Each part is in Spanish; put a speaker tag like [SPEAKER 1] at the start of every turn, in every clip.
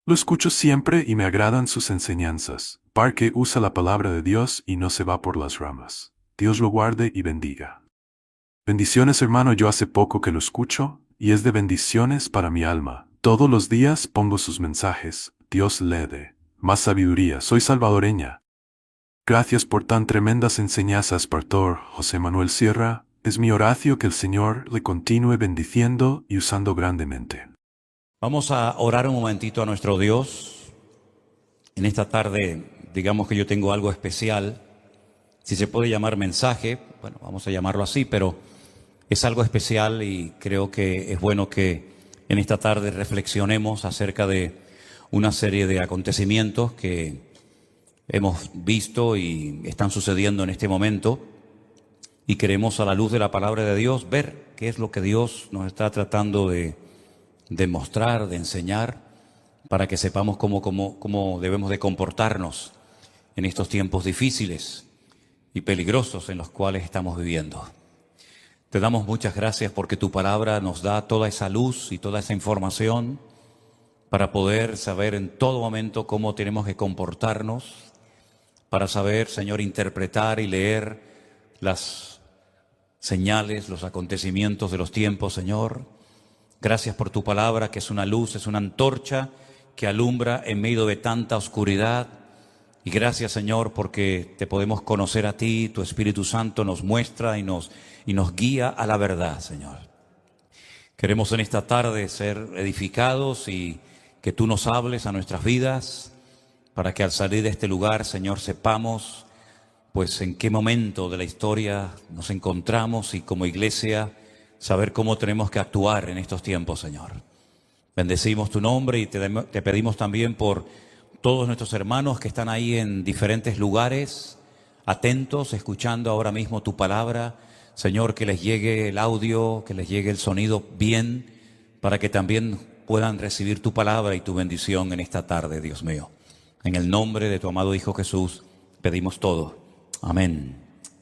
[SPEAKER 1] Lo escucho siempre y me agradan sus enseñanzas. Parque usa la palabra de Dios y no se va por las ramas. Dios lo guarde y bendiga. Bendiciones, hermano, yo hace poco que lo escucho, y es de bendiciones para mi alma. Todos los días pongo sus mensajes. Dios le dé más sabiduría. Soy salvadoreña. Gracias por tan tremendas enseñanzas, Pastor José Manuel Sierra. Es mi oración que el Señor le continúe bendiciendo y usando grandemente.
[SPEAKER 2] Vamos a orar un momentito a nuestro Dios. En esta tarde, digamos que yo tengo algo especial. Si se puede llamar mensaje, bueno, vamos a llamarlo así, pero es algo especial y creo que es bueno que en esta tarde reflexionemos acerca de una serie de acontecimientos que hemos visto y están sucediendo en este momento. Y queremos, a la luz de la palabra de Dios, ver qué es lo que Dios nos está tratando de mostrar, de enseñar, para que sepamos cómo debemos de comportarnos en estos tiempos difíciles y peligrosos en los cuales estamos viviendo. Te damos muchas gracias porque tu palabra nos da toda esa luz y toda esa información para poder saber en todo momento cómo tenemos que comportarnos, para saber, Señor, interpretar y leer las señales, los acontecimientos de los tiempos, Señor. Gracias por tu palabra, que es una luz, es una antorcha que alumbra en medio de tanta oscuridad. Y gracias, Señor, porque te podemos conocer a ti, tu Espíritu Santo nos muestra y nos guía a la verdad, Señor. Queremos en esta tarde ser edificados y que tú nos hables a nuestras vidas, para que al salir de este lugar, Señor, sepamos pues en qué momento de la historia nos encontramos y como iglesia saber cómo tenemos que actuar en estos tiempos, Señor. Bendecimos tu nombre y te pedimos también por todos nuestros hermanos que están ahí en diferentes lugares, atentos, escuchando ahora mismo tu palabra. Señor, que les llegue el audio, que les llegue el sonido bien, para que también puedan recibir tu palabra y tu bendición en esta tarde, Dios mío. En el nombre de tu amado Hijo Jesús pedimos todo. Amén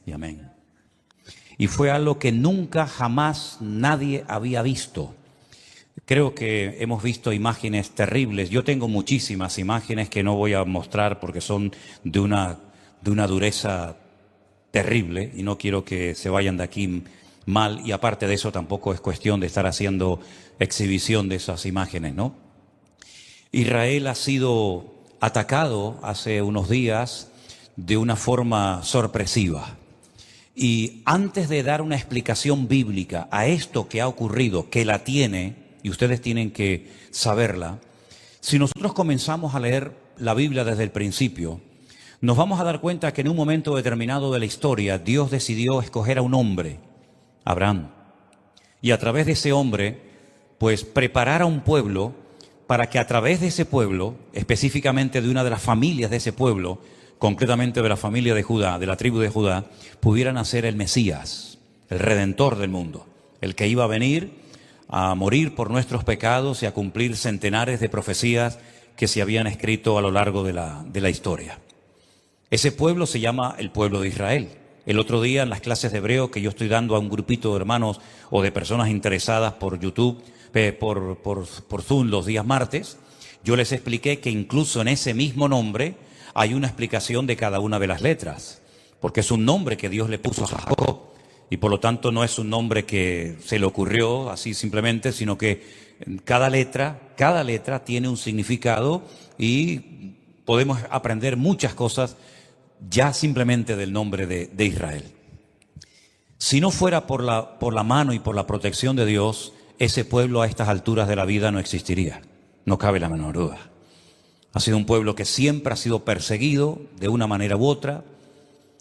[SPEAKER 2] y amén. Y fue algo que nunca jamás nadie había visto. Creo que hemos visto imágenes terribles. Yo tengo muchísimas imágenes que no voy a mostrar porque son de una dureza terrible y no quiero que se vayan de aquí mal. Y aparte de eso tampoco es cuestión de estar haciendo exhibición de esas imágenes, ¿no? Israel ha sido atacado hace unos días de una forma sorpresiva. Y antes de dar una explicación bíblica a esto que ha ocurrido, que la tiene, y ustedes tienen que saberla, si nosotros comenzamos a leer la Biblia desde el principio, nos vamos a dar cuenta que en un momento determinado de la historia, Dios decidió escoger a un hombre, Abraham, y a través de ese hombre, pues preparar a un pueblo para que a través de ese pueblo, específicamente de una de las familias de ese pueblo, concretamente de la familia de Judá, de la tribu de Judá, pudiera nacer el Mesías, el Redentor del mundo, el que iba a venir a morir por nuestros pecados y a cumplir centenares de profecías que se habían escrito a lo largo de la historia. Ese pueblo se llama el pueblo de Israel. El otro día en las clases de hebreo que yo estoy dando a un grupito de hermanos o de personas interesadas por YouTube, por Zoom los días martes, yo les expliqué que incluso en ese mismo nombre hay una explicación de cada una de las letras, porque es un nombre que Dios le puso a Jacob y por lo tanto no es un nombre que se le ocurrió así simplemente, sino que cada letra tiene un significado y podemos aprender muchas cosas ya simplemente del nombre de Israel. Si no fuera por la mano y por la protección de Dios, ese pueblo a estas alturas de la vida no existiría, no cabe la menor duda. Ha sido un pueblo que siempre ha sido perseguido de una manera u otra.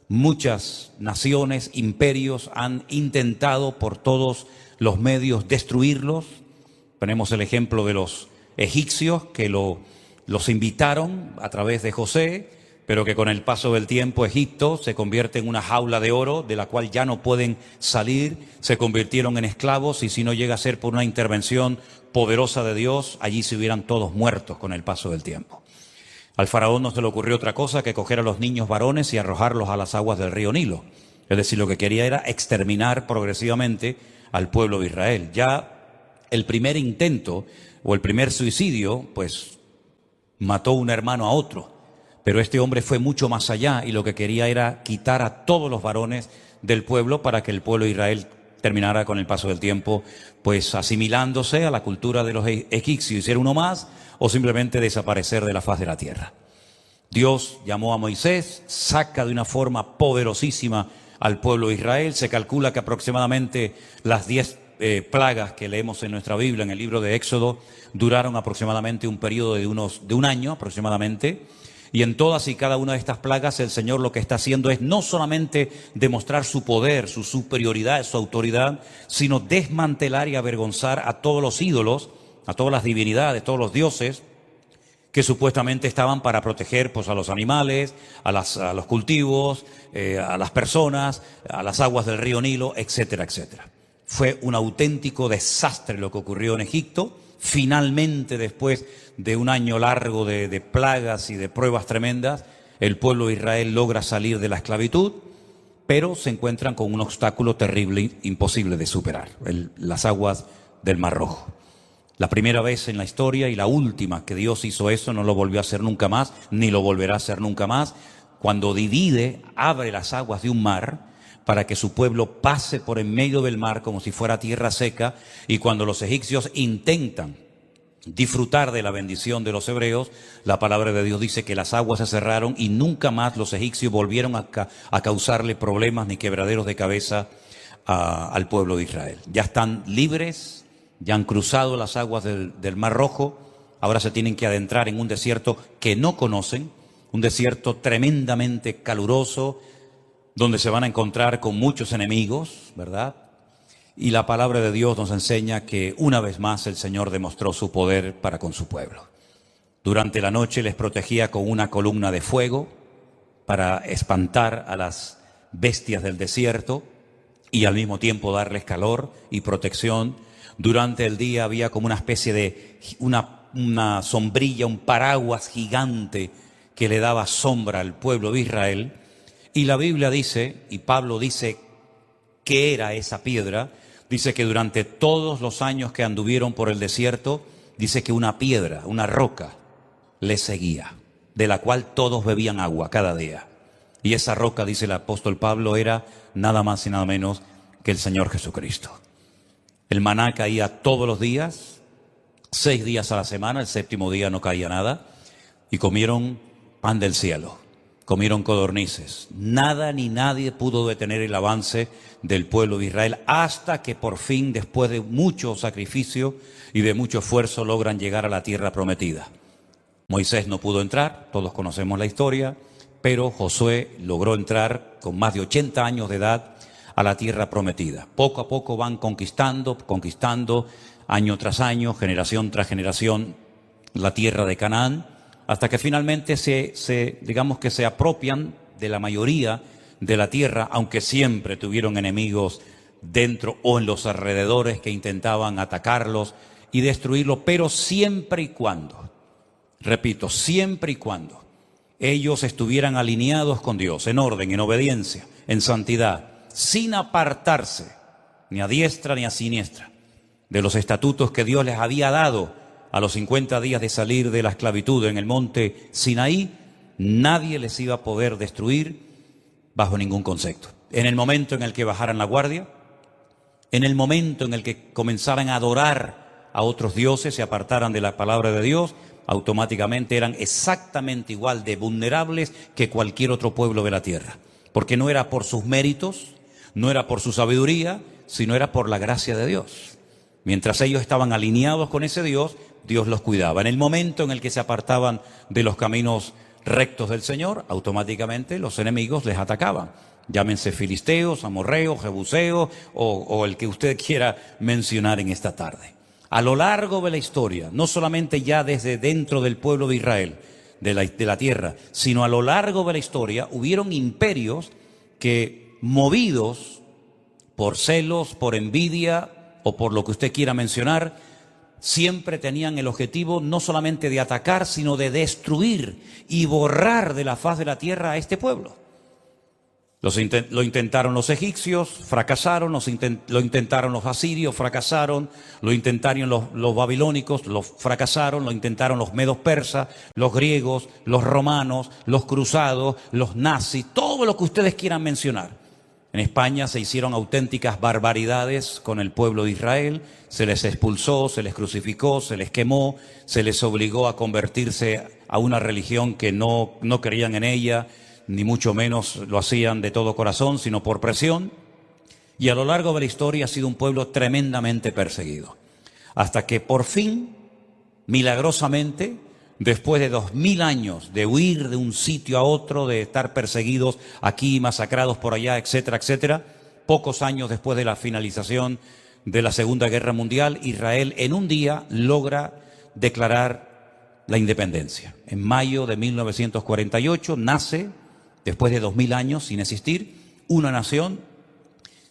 [SPEAKER 2] Muchas naciones, imperios han intentado por todos los medios destruirlos. Tenemos el ejemplo de los egipcios que los invitaron a través de José, pero que con el paso del tiempo Egipto se convierte en una jaula de oro de la cual ya no pueden salir, se convirtieron en esclavos y si no llega a ser por una intervención poderosa de Dios, allí se hubieran todos muertos con el paso del tiempo. Al faraón no se le ocurrió otra cosa que coger a los niños varones y arrojarlos a las aguas del río Nilo. Es decir, lo que quería era exterminar progresivamente al pueblo de Israel. Ya el primer intento o el primer suicidio, pues mató un hermano a otro. Pero este hombre fue mucho más allá y lo que quería era quitar a todos los varones del pueblo para que el pueblo de Israel terminara con el paso del tiempo, pues asimilándose a la cultura de los egipcios y ser uno más, o simplemente desaparecer de la faz de la tierra. Dios llamó a Moisés, saca de una forma poderosísima al pueblo de Israel. Se calcula que aproximadamente las 10 plagas que leemos en nuestra Biblia, en el libro de Éxodo, duraron aproximadamente un periodo de un año aproximadamente. Y en todas y cada una de estas plagas el Señor lo que está haciendo es no solamente demostrar su poder, su superioridad, su autoridad, sino desmantelar y avergonzar a todos los ídolos, a todas las divinidades, todos los dioses que supuestamente estaban para proteger pues, a los animales, a los cultivos, a las personas, a las aguas del río Nilo, etcétera, etcétera. Fue un auténtico desastre lo que ocurrió en Egipto. Finalmente, después de un año largo de plagas y de pruebas tremendas, el pueblo de Israel logra salir de la esclavitud, pero se encuentran con un obstáculo terrible, imposible de superar, las aguas del Mar Rojo. La primera vez en la historia y la última que Dios hizo eso, no lo volvió a hacer nunca más, ni lo volverá a hacer nunca más, cuando abre las aguas de un mar, para que su pueblo pase por en medio del mar como si fuera tierra seca, y cuando los egipcios intentan disfrutar de la bendición de los hebreos, la palabra de Dios dice que las aguas se cerraron y nunca más los egipcios volvieron a causarle problemas ni quebraderos de cabeza al pueblo de Israel. Ya están libres, ya han cruzado las aguas del Mar Rojo, ahora se tienen que adentrar en un desierto que no conocen, un desierto tremendamente caluroso, donde se van a encontrar con muchos enemigos, ¿verdad? Y la palabra de Dios nos enseña que una vez más el Señor demostró su poder para con su pueblo. Durante la noche les protegía con una columna de fuego para espantar a las bestias del desierto y al mismo tiempo darles calor y protección. Durante el día había como una especie de una sombrilla, un paraguas gigante que le daba sombra al pueblo de Israel. Y la Biblia dice, y Pablo dice qué era esa piedra, dice que durante todos los años que anduvieron por el desierto, dice que una piedra, una roca, les seguía, de la cual todos bebían agua cada día. Y esa roca, dice el apóstol Pablo, era nada más y nada menos que el Señor Jesucristo. El maná caía todos los días, 6 días a la semana, el 7º día no caía nada, y comieron pan del cielo. Comieron codornices. Nada ni nadie pudo detener el avance del pueblo de Israel hasta que por fin, después de mucho sacrificio y de mucho esfuerzo, logran llegar a la tierra prometida. Moisés no pudo entrar, todos conocemos la historia, pero Josué logró entrar con más de 80 años de edad a la tierra prometida. Poco a poco van conquistando, año tras año, generación tras generación, la tierra de Canaán, hasta que finalmente digamos que se apropian de la mayoría de la tierra, aunque siempre tuvieron enemigos dentro o en los alrededores que intentaban atacarlos y destruirlos, pero siempre y cuando, repito, siempre y cuando ellos estuvieran alineados con Dios, en orden, en obediencia, en santidad, sin apartarse ni a diestra ni a siniestra de los estatutos que Dios les había dado a los 50 días de salir de la esclavitud en el monte Sinaí. Nadie les iba a poder destruir bajo ningún concepto. En el momento en el que bajaran la guardia, en el momento en el que comenzaran a adorar a otros dioses, se apartaran de la palabra de Dios, automáticamente eran exactamente igual de vulnerables que cualquier otro pueblo de la tierra. Porque no era por sus méritos, no era por su sabiduría, sino era por la gracia de Dios. Mientras ellos estaban alineados con ese Dios, Dios los cuidaba. En el momento en el que se apartaban de los caminos rectos del Señor, automáticamente los enemigos les atacaban. Llámense filisteos, amorreos, jebuseos o el que usted quiera mencionar en esta tarde. A lo largo de la historia, no solamente ya desde dentro del pueblo de Israel, de la tierra, sino a lo largo de la historia, hubieron imperios que, movidos por celos, por envidia o por lo que usted quiera mencionar, siempre tenían el objetivo no solamente de atacar, sino de destruir y borrar de la faz de la tierra a este pueblo. Lo intentaron los egipcios, fracasaron, lo intentaron los asirios, fracasaron, lo intentaron los babilónicos, fracasaron, lo intentaron los medos persas, los griegos, los romanos, los cruzados, los nazis, todo lo que ustedes quieran mencionar. En España se hicieron auténticas barbaridades con el pueblo de Israel, se les expulsó, se les crucificó, se les quemó, se les obligó a convertirse a una religión que no creían en ella, ni mucho menos lo hacían de todo corazón, sino por presión. Y a lo largo de la historia ha sido un pueblo tremendamente perseguido. Hasta que por fin, milagrosamente, después de 2000 años de huir de un sitio a otro, de estar perseguidos aquí, masacrados por allá, etcétera, etcétera, pocos años después de la finalización de la Segunda Guerra Mundial, Israel en un día logra declarar la independencia. En mayo de 1948 nace, después de 2000 años sin existir, una nación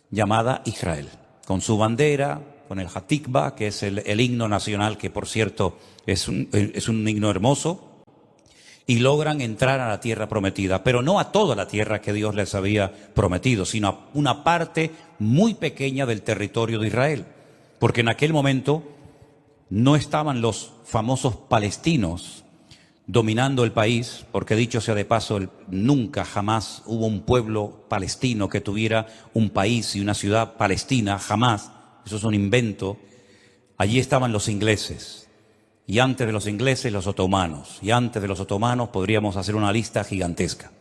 [SPEAKER 2] llamada Israel, con su bandera, con el Hatikva, que es el himno nacional, que por cierto es un himno hermoso, y logran entrar a la tierra prometida, pero no a toda la tierra que Dios les había prometido, sino a una parte muy pequeña del territorio de Israel, porque en aquel momento no estaban los famosos palestinos dominando el país, porque dicho sea de paso, nunca jamás hubo un pueblo palestino que tuviera un país y una ciudad palestina, jamás, eso es un invento. Allí estaban los ingleses, y antes de los ingleses los otomanos, y antes de los otomanos podríamos hacer una lista gigantesca.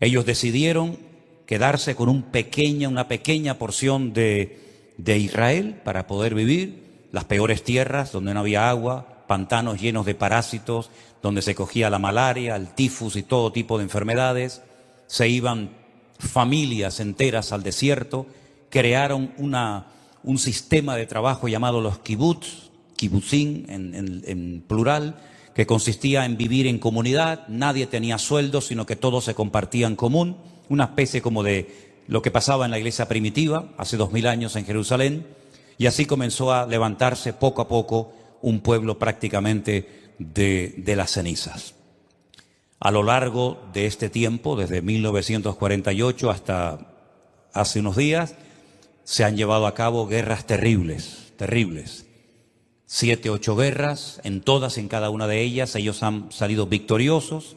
[SPEAKER 2] Ellos decidieron quedarse con una pequeña porción de Israel para poder vivir, las peores tierras donde no había agua, pantanos llenos de parásitos, donde se cogía la malaria, el tifus y todo tipo de enfermedades. Se iban familias enteras al desierto, crearon un sistema de trabajo llamado los kibutzim en plural, que consistía en vivir en comunidad, nadie tenía sueldo, sino que todo se compartía en común, una especie como de lo que pasaba en la iglesia primitiva hace 2000 años en Jerusalén, y así comenzó a levantarse poco a poco un pueblo prácticamente de las cenizas. A lo largo de este tiempo, desde 1948 hasta hace unos días, se han llevado a cabo guerras terribles. 7, 8 guerras, en todas, en cada una de ellas, ellos han salido victoriosos,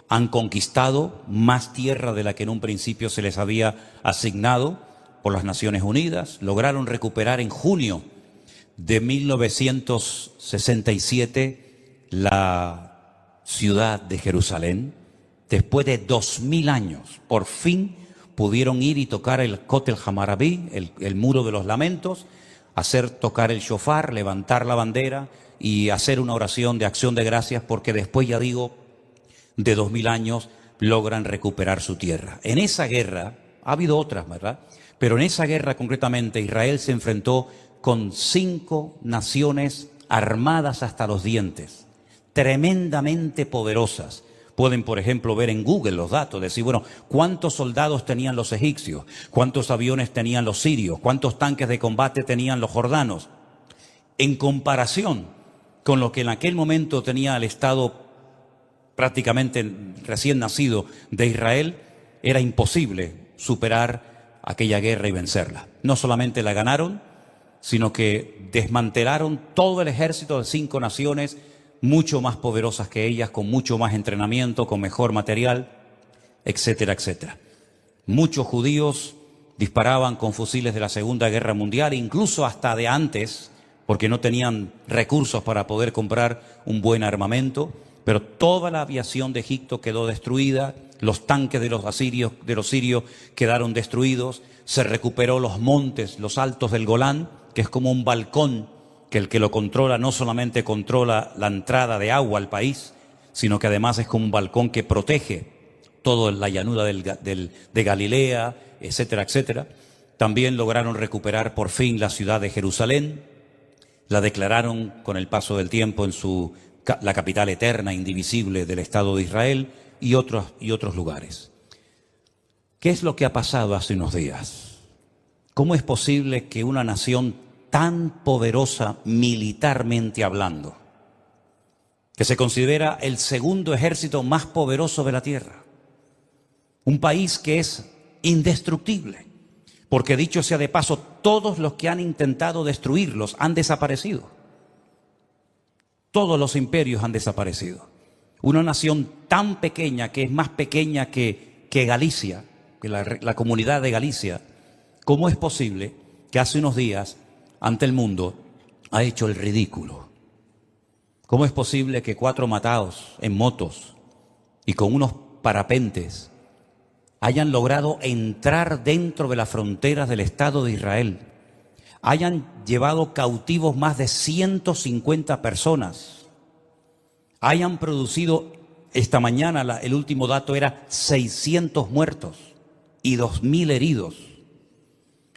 [SPEAKER 2] han conquistado más tierra de la que en un principio se les había asignado por las Naciones Unidas, lograron recuperar en junio de 1967 la ciudad de Jerusalén. Después de 2000 años, por fin pudieron ir y tocar el Kotel Hamarabí, el muro de los lamentos, hacer tocar el shofar, levantar la bandera y hacer una oración de acción de gracias, porque después, ya digo, de 2000 años logran recuperar su tierra. En esa guerra, ha habido otras, ¿verdad? Pero en esa guerra concretamente Israel se enfrentó con 5 naciones armadas hasta los dientes, tremendamente poderosas. Pueden, por ejemplo, ver en Google los datos, decir, bueno, ¿cuántos soldados tenían los egipcios? ¿Cuántos aviones tenían los sirios? ¿Cuántos tanques de combate tenían los jordanos? En comparación con lo que en aquel momento tenía el Estado prácticamente recién nacido de Israel, era imposible superar aquella guerra y vencerla. No solamente la ganaron, sino que desmantelaron todo el ejército de 5 naciones mucho más poderosas que ellas, con mucho más entrenamiento, con mejor material, etcétera, etcétera. Muchos judíos disparaban con fusiles de la Segunda Guerra Mundial, incluso hasta de antes, porque no tenían recursos para poder comprar un buen armamento, pero toda la aviación de Egipto quedó destruida, los tanques de los sirios quedaron destruidos, se recuperó los montes, los altos del Golán, que es como un balcón, que el que lo controla no solamente controla la entrada de agua al país, sino que además es como un balcón que protege toda la llanura de Galilea, etcétera, etcétera. También lograron recuperar por fin la ciudad de Jerusalén, la declararon con el paso del tiempo la capital eterna, indivisible del Estado de Israel, y otros lugares. ¿Qué es lo que ha pasado hace unos días? ¿Cómo es posible que una nación tan poderosa militarmente hablando, que se considera el segundo ejército más poderoso de la tierra, un país que es indestructible. Porque dicho sea de paso, todos los que han intentado destruirlos han desaparecido. Todos los imperios han desaparecido. Una nación tan pequeña, que es más pequeña que Galicia, que la comunidad de Galicia, ¿cómo es posible que hace unos días, ante el mundo, ha hecho el ridículo? ¿Cómo es posible que 4 matados en motos y con unos parapentes hayan logrado entrar dentro de las fronteras del Estado de Israel? Hayan llevado cautivos más de 150 personas. Hayan producido, esta mañana el último dato era 600 muertos y 2000 heridos.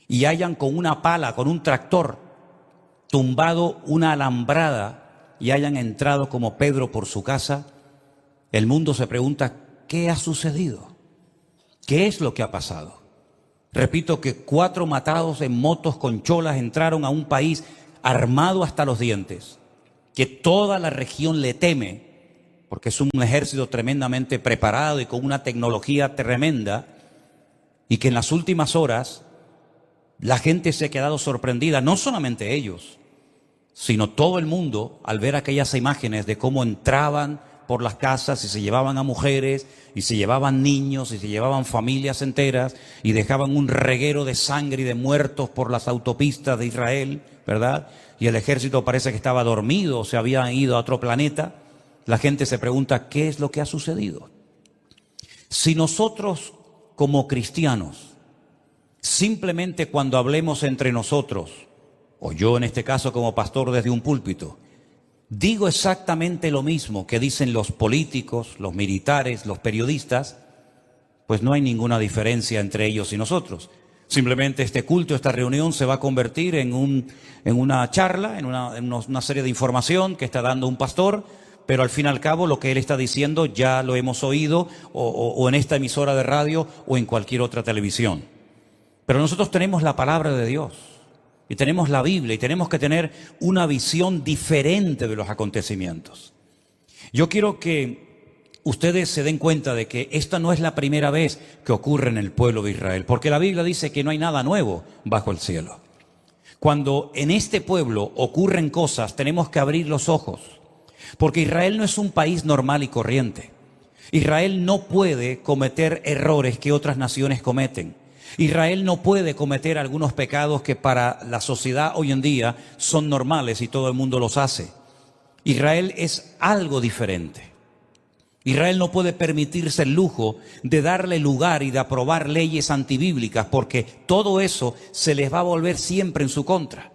[SPEAKER 2] Y hayan con una pala, con un tractor, tumbado una alambrada y hayan entrado como Pedro por su casa. El mundo se pregunta, ¿qué ha sucedido? ¿Qué es lo que ha pasado? Repito que 4 matados en motos con cholas entraron a un país armado hasta los dientes, que toda la región le teme, porque es un ejército tremendamente preparado y con una tecnología tremenda, y que en las últimas horas la gente se ha quedado sorprendida, no solamente ellos, sino todo el mundo, al ver aquellas imágenes de cómo entraban por las casas y se llevaban a mujeres y se llevaban niños y se llevaban familias enteras y dejaban un reguero de sangre y de muertos por las autopistas de Israel, ¿verdad? Y el ejército parece que estaba dormido o se había ido a otro planeta. La gente se pregunta, ¿qué es lo que ha sucedido? Si nosotros como cristianos, simplemente cuando hablemos entre nosotros, o yo en este caso como pastor desde un púlpito, digo exactamente lo mismo que dicen los políticos, los militares, los periodistas, pues no hay ninguna diferencia entre ellos y nosotros. Simplemente este culto, esta reunión se va a convertir en una charla, en una serie de información que está dando un pastor, pero al fin y al cabo lo que él está diciendo ya lo hemos oído o en esta emisora de radio o en cualquier otra televisión. Pero nosotros tenemos la palabra de Dios. Y tenemos la Biblia y tenemos que tener una visión diferente de los acontecimientos. Yo quiero que ustedes se den cuenta de que esta no es la primera vez que ocurre en el pueblo de Israel, porque la Biblia dice que no hay nada nuevo bajo el cielo. Cuando en este pueblo ocurren cosas, tenemos que abrir los ojos, porque Israel no es un país normal y corriente. Israel no puede cometer errores que otras naciones cometen. Israel no puede cometer algunos pecados que para la sociedad hoy en día son normales y todo el mundo los hace. Israel es algo diferente. Israel no puede permitirse el lujo de darle lugar y de aprobar leyes antibíblicas, porque todo eso se les va a volver siempre en su contra.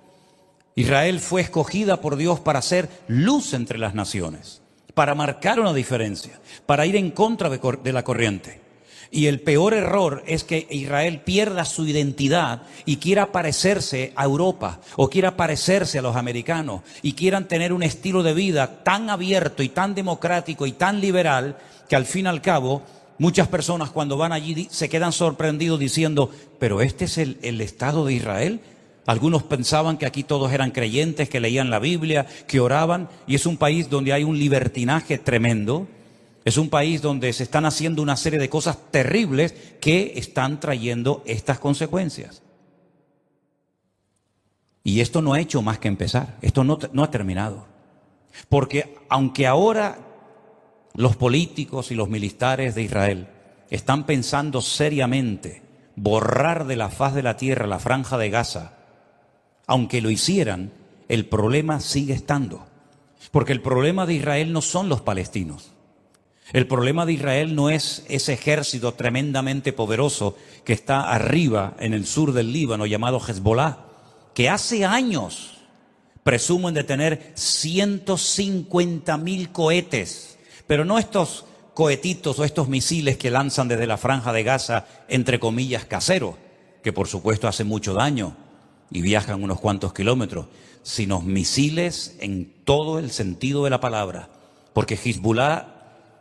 [SPEAKER 2] Israel fue escogida por Dios para ser luz entre las naciones, para marcar una diferencia, para ir en contra de la corriente. Y el peor error es que Israel pierda su identidad y quiera parecerse a Europa o quiera parecerse a los americanos y quieran tener un estilo de vida tan abierto y tan democrático y tan liberal que al fin y al cabo muchas personas cuando van allí se quedan sorprendidos diciendo, ¿pero este es el Estado de Israel? Algunos pensaban que aquí todos eran creyentes, que leían la Biblia, que oraban, y es un país donde hay un libertinaje tremendo. Es un país donde se están haciendo una serie de cosas terribles que están trayendo estas consecuencias. Y esto no ha hecho más que empezar. Esto no ha terminado. Porque aunque ahora los políticos y los militares de Israel están pensando seriamente borrar de la faz de la tierra la franja de Gaza, aunque lo hicieran, el problema sigue estando. Porque el problema de Israel no son los palestinos. El problema de Israel no es ese ejército tremendamente poderoso que está arriba en el sur del Líbano llamado Hezbollah, que hace años presumen de tener 150.000 cohetes, pero no estos cohetitos o estos misiles que lanzan desde la franja de Gaza, entre comillas, caseros, que por supuesto hacen mucho daño y viajan unos cuantos kilómetros, sino misiles en todo el sentido de la palabra, porque Hezbollah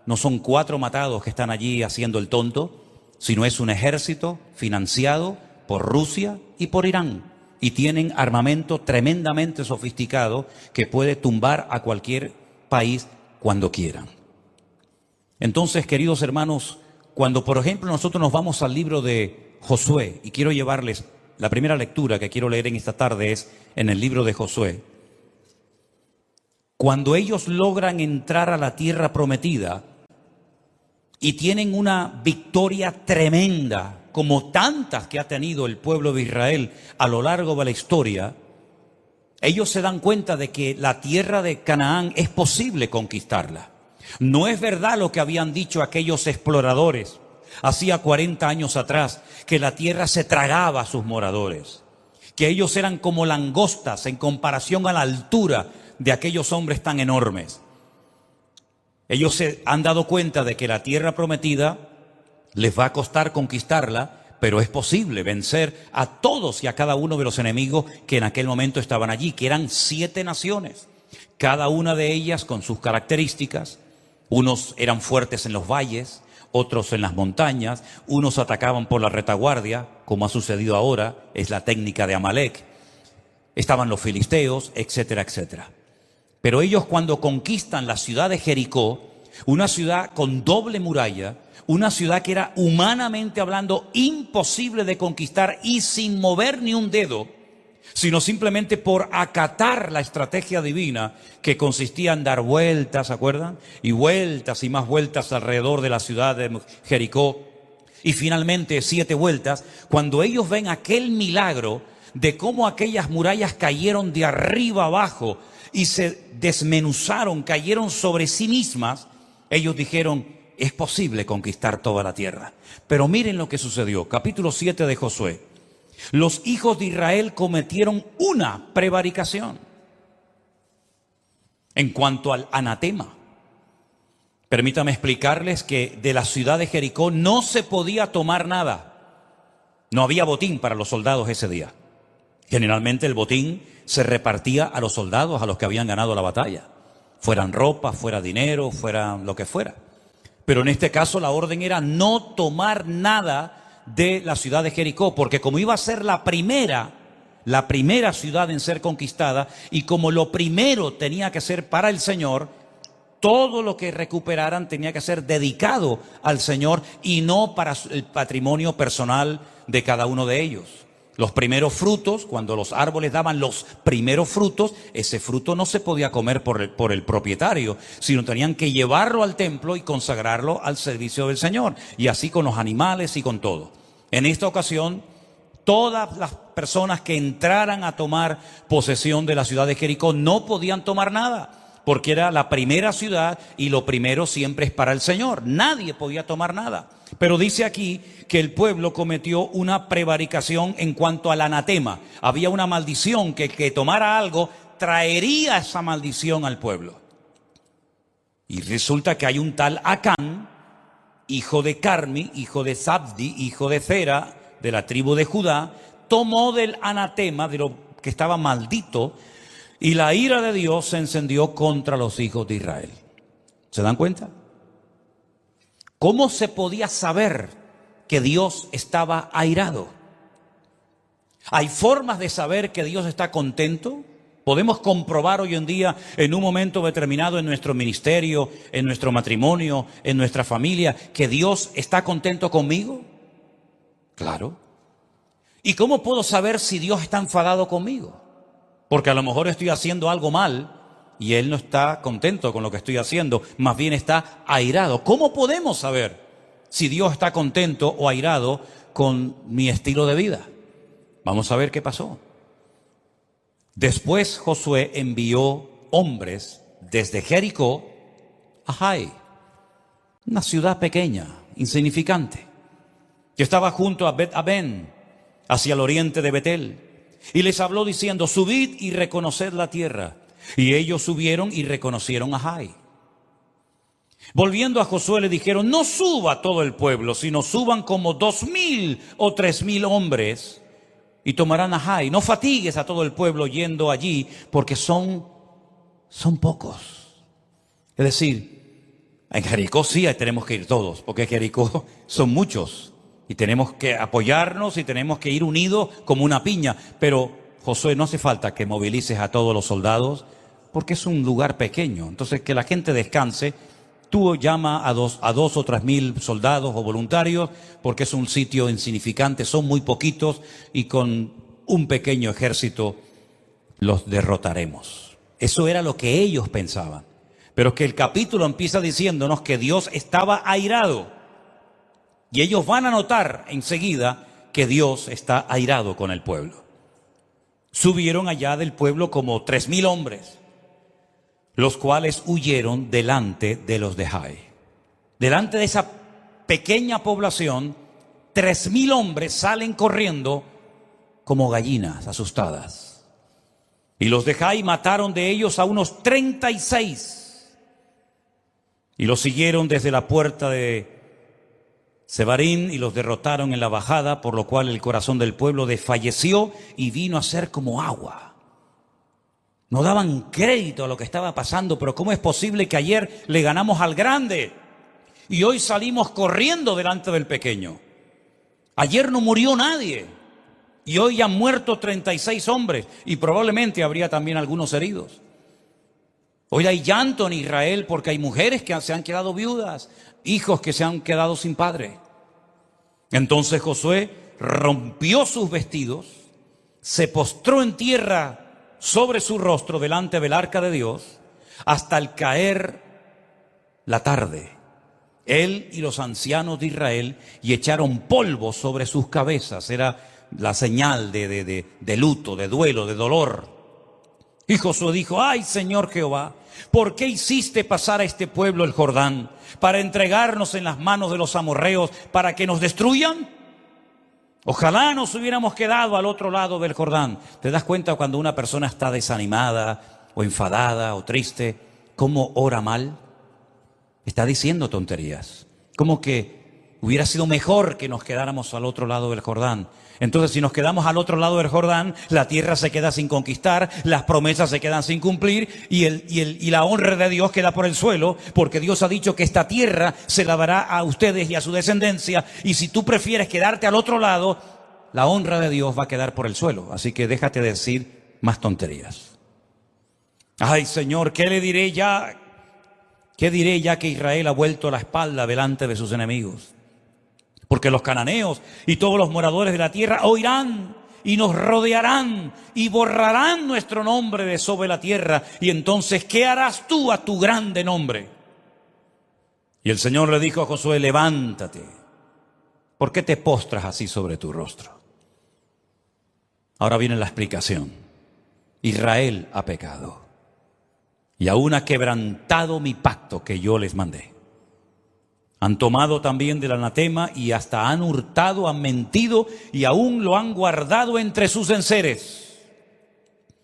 [SPEAKER 2] no son 4 matados que están allí haciendo el tonto, sino es un ejército financiado por Rusia y por Irán. Y tienen armamento tremendamente sofisticado que puede tumbar a cualquier país cuando quieran. Entonces, queridos hermanos, cuando por ejemplo nosotros nos vamos al libro de Josué, y quiero llevarles, la primera lectura que quiero leer en esta tarde es en el libro de Josué. Cuando ellos logran entrar a la tierra prometida y tienen una victoria tremenda, como tantas que ha tenido el pueblo de Israel a lo largo de la historia, ellos se dan cuenta de que la tierra de Canaán es posible conquistarla. No es verdad lo que habían dicho aquellos exploradores hacía 40 años atrás, que la tierra se tragaba a sus moradores, que ellos eran como langostas en comparación a la altura de aquellos hombres tan enormes. Ellos se han dado cuenta de que la tierra prometida les va a costar conquistarla, pero es posible vencer a todos y a cada uno de los enemigos que en aquel momento estaban allí, que eran 7 naciones, cada una de ellas con sus características. Unos eran fuertes en los valles, otros en las montañas, unos atacaban por la retaguardia, como ha sucedido ahora, es la técnica de Amalek. Estaban los filisteos, etcétera, etcétera. Pero ellos, cuando conquistan la ciudad de Jericó, una ciudad con doble muralla, una ciudad que era humanamente hablando imposible de conquistar y sin mover ni un dedo, sino simplemente por acatar la estrategia divina que consistía en dar vueltas, ¿se acuerdan? Y más vueltas alrededor de la ciudad de Jericó. Y finalmente 7 vueltas, cuando ellos ven aquel milagro de cómo aquellas murallas cayeron de arriba abajo y se desmenuzaron, cayeron sobre sí mismas, ellos dijeron, es posible conquistar toda la tierra. Pero miren lo que sucedió, capítulo 7 de Josué. Los hijos de Israel cometieron una prevaricación en cuanto al anatema. Permítame explicarles que de la ciudad de Jericó no se podía tomar nada. No había botín para los soldados ese día. Generalmente el botín se repartía a los soldados, a los que habían ganado la batalla. Fueran ropa, fuera dinero, fuera lo que fuera. Pero en este caso la orden era no tomar nada de la ciudad de Jericó, porque como iba a ser la primera ciudad en ser conquistada, y como lo primero tenía que ser para el Señor, todo lo que recuperaran tenía que ser dedicado al Señor y no para el patrimonio personal de cada uno de ellos. Los primeros frutos, cuando los árboles daban los primeros frutos, ese fruto no se podía comer por el propietario, sino tenían que llevarlo al templo y consagrarlo al servicio del Señor. Y así con los animales y con todo. En esta ocasión, todas las personas que entraran a tomar posesión de la ciudad de Jericó no podían tomar nada, porque era la primera ciudad y lo primero siempre es para el Señor. Nadie podía tomar nada. Pero dice aquí que el pueblo cometió una prevaricación en cuanto al anatema. Había una maldición que tomara algo traería esa maldición al pueblo. Y resulta que hay un tal Acán, hijo de Carmi, hijo de Zabdi, hijo de Zera, de la tribu de Judá, tomó del anatema, de lo que estaba maldito, y la ira de Dios se encendió contra los hijos de Israel. ¿Se dan cuenta? ¿Cómo se podía saber que Dios estaba airado? ¿Hay formas de saber que Dios está contento? ¿Podemos comprobar hoy en día, en un momento determinado en nuestro ministerio, en nuestro matrimonio, en nuestra familia, que Dios está contento conmigo? Claro. ¿Y cómo puedo saber si Dios está enfadado conmigo? Porque a lo mejor estoy haciendo algo mal y Él no está contento con lo que estoy haciendo, más bien está airado. ¿Cómo podemos saber si Dios está contento o airado con mi estilo de vida? Vamos a ver qué pasó. Después Josué envió hombres desde Jericó a Jai, una ciudad pequeña, insignificante, que estaba junto a Bet-Aben, hacia el oriente de Betel, y les habló diciendo, subid y reconoced la tierra. Y ellos subieron y reconocieron a Jai. Volviendo a Josué le dijeron, no suba todo el pueblo, sino suban como 2,000 o 3,000 hombres y tomarán a Jai. No fatigues a todo el pueblo yendo allí, porque son pocos. Es decir, en Jericó sí tenemos que ir todos, porque en Jericó son muchos. Y tenemos que apoyarnos y tenemos que ir unidos como una piña. Pero Josué, no hace falta que movilices a todos los soldados, porque es un lugar pequeño. Entonces que la gente descanse Tú llama a dos o 3.000 soldados o voluntarios, porque es un sitio insignificante, son muy poquitos y con un pequeño ejército los derrotaremos. Eso era lo que ellos pensaban. Pero que el capítulo empieza diciéndonos que Dios estaba airado. Y ellos van a notar enseguida que Dios está airado con el pueblo. Subieron allá del pueblo como 3.000 hombres, los cuales huyeron delante de los de Jai. Delante de esa pequeña población, 3.000 hombres salen corriendo como gallinas asustadas. Y los de Jai mataron de ellos a unos 36. Y los siguieron desde la puerta de Sebarín y los derrotaron en la bajada, por lo cual el corazón del pueblo desfalleció y vino a ser como agua. No daban crédito a lo que estaba pasando, pero ¿cómo es posible que ayer le ganamos al grande y hoy salimos corriendo delante del pequeño? Ayer no murió nadie y hoy han muerto 36 hombres y probablemente habría también algunos heridos. Hoy hay llanto en Israel porque hay mujeres que se han quedado viudas, hijos que se han quedado sin padre. Entonces Josué rompió sus vestidos, se postró en tierra sobre su rostro delante del arca de Dios hasta el caer la tarde, él y los ancianos de Israel, y echaron polvo sobre sus cabezas. Era la señal de luto, de duelo, de dolor. Y Josué dijo: ay, Señor Jehová, ¿por qué hiciste pasar a este pueblo el Jordán para entregarnos en las manos de los amorreos para que nos destruyan? Ojalá nos hubiéramos quedado al otro lado del Jordán. ¿Te das cuenta cuando una persona está desanimada o enfadada o triste, cómo ora mal? Está diciendo tonterías. Como que hubiera sido mejor que nos quedáramos al otro lado del Jordán. Entonces, si nos quedamos al otro lado del Jordán, la tierra se queda sin conquistar, las promesas se quedan sin cumplir y la honra de Dios queda por el suelo, porque Dios ha dicho que esta tierra se la dará a ustedes y a su descendencia. Y si tú prefieres quedarte al otro lado, la honra de Dios va a quedar por el suelo. Así que déjate de decir más tonterías. Ay, Señor, ¿qué le diré ya? ¿Qué diré ya que Israel ha vuelto la espalda delante de sus enemigos? Porque los cananeos y todos los moradores de la tierra oirán y nos rodearán y borrarán nuestro nombre de sobre la tierra. Y entonces, ¿qué harás tú a tu grande nombre? Y el Señor le dijo a Josué: levántate. ¿Por qué te postras así sobre tu rostro? Ahora viene la explicación. Israel ha pecado y aún ha quebrantado mi pacto que yo les mandé. Han tomado también del anatema y hasta han hurtado, han mentido y aún lo han guardado entre sus enseres.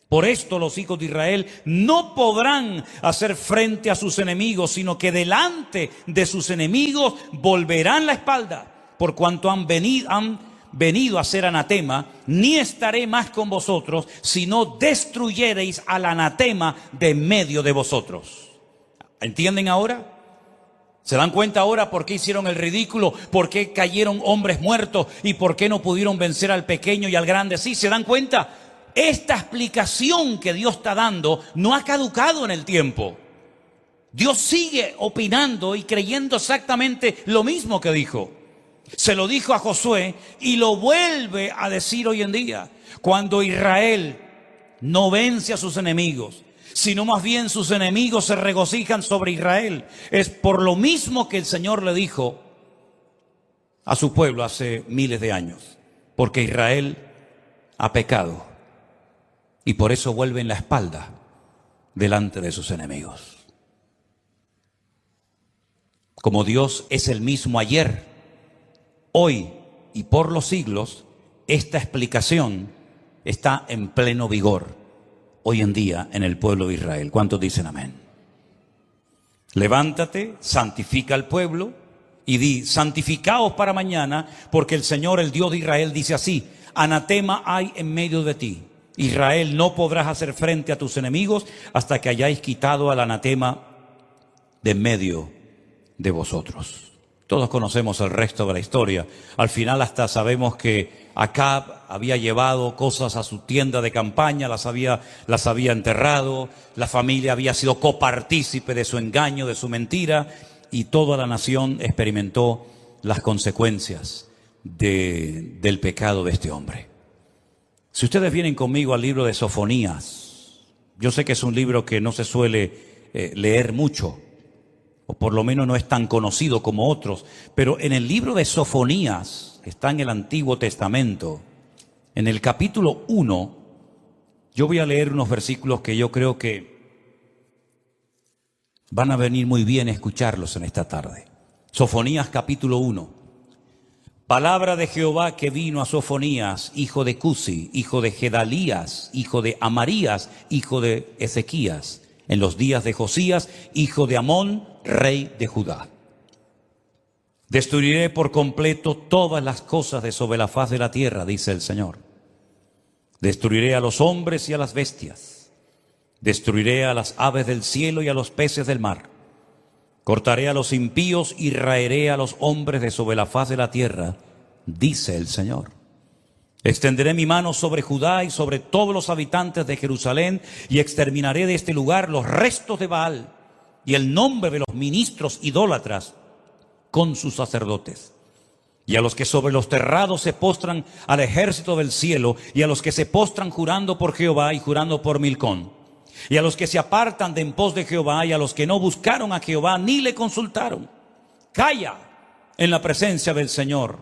[SPEAKER 2] Por esto los hijos de Israel no podrán hacer frente a sus enemigos, sino que delante de sus enemigos volverán la espalda, por cuanto han venido a ser anatema. Ni estaré más con vosotros, si no destruyereis al anatema de en medio de vosotros. ¿Entienden ahora? ¿Se dan cuenta ahora por qué hicieron el ridículo? ¿Por qué cayeron hombres muertos? ¿Y por qué no pudieron vencer al pequeño y al grande? ¿Sí? ¿Se dan cuenta? Esta explicación que Dios está dando no ha caducado en el tiempo. Dios sigue opinando y creyendo exactamente lo mismo que dijo. Se lo dijo a Josué y lo vuelve a decir hoy en día. Cuando Israel no vence a sus enemigos, sino más bien sus enemigos se regocijan sobre Israel, es por lo mismo que el Señor le dijo a su pueblo hace miles de años, porque Israel ha pecado y por eso vuelven la espalda delante de sus enemigos. Como Dios es el mismo ayer, hoy y por los siglos, esta explicación está en pleno vigor hoy en día en el pueblo de Israel. ¿Cuántos dicen amén? Levántate, santifica al pueblo y di: santificaos para mañana, porque el Señor, el Dios de Israel, dice así: anatema hay en medio de ti. Israel, no podrás hacer frente a tus enemigos hasta que hayáis quitado al anatema de en medio de vosotros. Todos conocemos el resto de la historia. Al final hasta sabemos que Acab había llevado cosas a su tienda de campaña, las había enterrado, la familia había sido copartícipe de su engaño, de su mentira, y toda la nación experimentó las consecuencias del pecado de este hombre. Si ustedes vienen conmigo al libro de Sofonías, yo sé que es un libro que no se suele leer mucho, o por lo menos no es tan conocido como otros, pero en el libro de Sofonías, que está en el Antiguo Testamento, en el capítulo 1, yo voy a leer unos versículos que yo creo que van a venir muy bien escucharlos en esta tarde. Sofonías capítulo 1. Palabra de Jehová que vino a Sofonías, hijo de Cusi, hijo de Gedalías, hijo de Amarías, hijo de Ezequías, en los días de Josías, hijo de Amón, rey de Judá. Destruiré por completo todas las cosas de sobre la faz de la tierra, dice el Señor. Destruiré a los hombres y a las bestias. Destruiré a las aves del cielo y a los peces del mar. Cortaré a los impíos y raeré a los hombres de sobre la faz de la tierra, dice el Señor. Extenderé mi mano sobre Judá y sobre todos los habitantes de Jerusalén y exterminaré de este lugar los restos de Baal y el nombre de los ministros idólatras con sus sacerdotes. Y a los que sobre los terrados se postran al ejército del cielo y a los que se postran jurando por Jehová y jurando por Milcón. Y a los que se apartan de en pos de Jehová y a los que no buscaron a Jehová ni le consultaron. Calla en la presencia del Señor,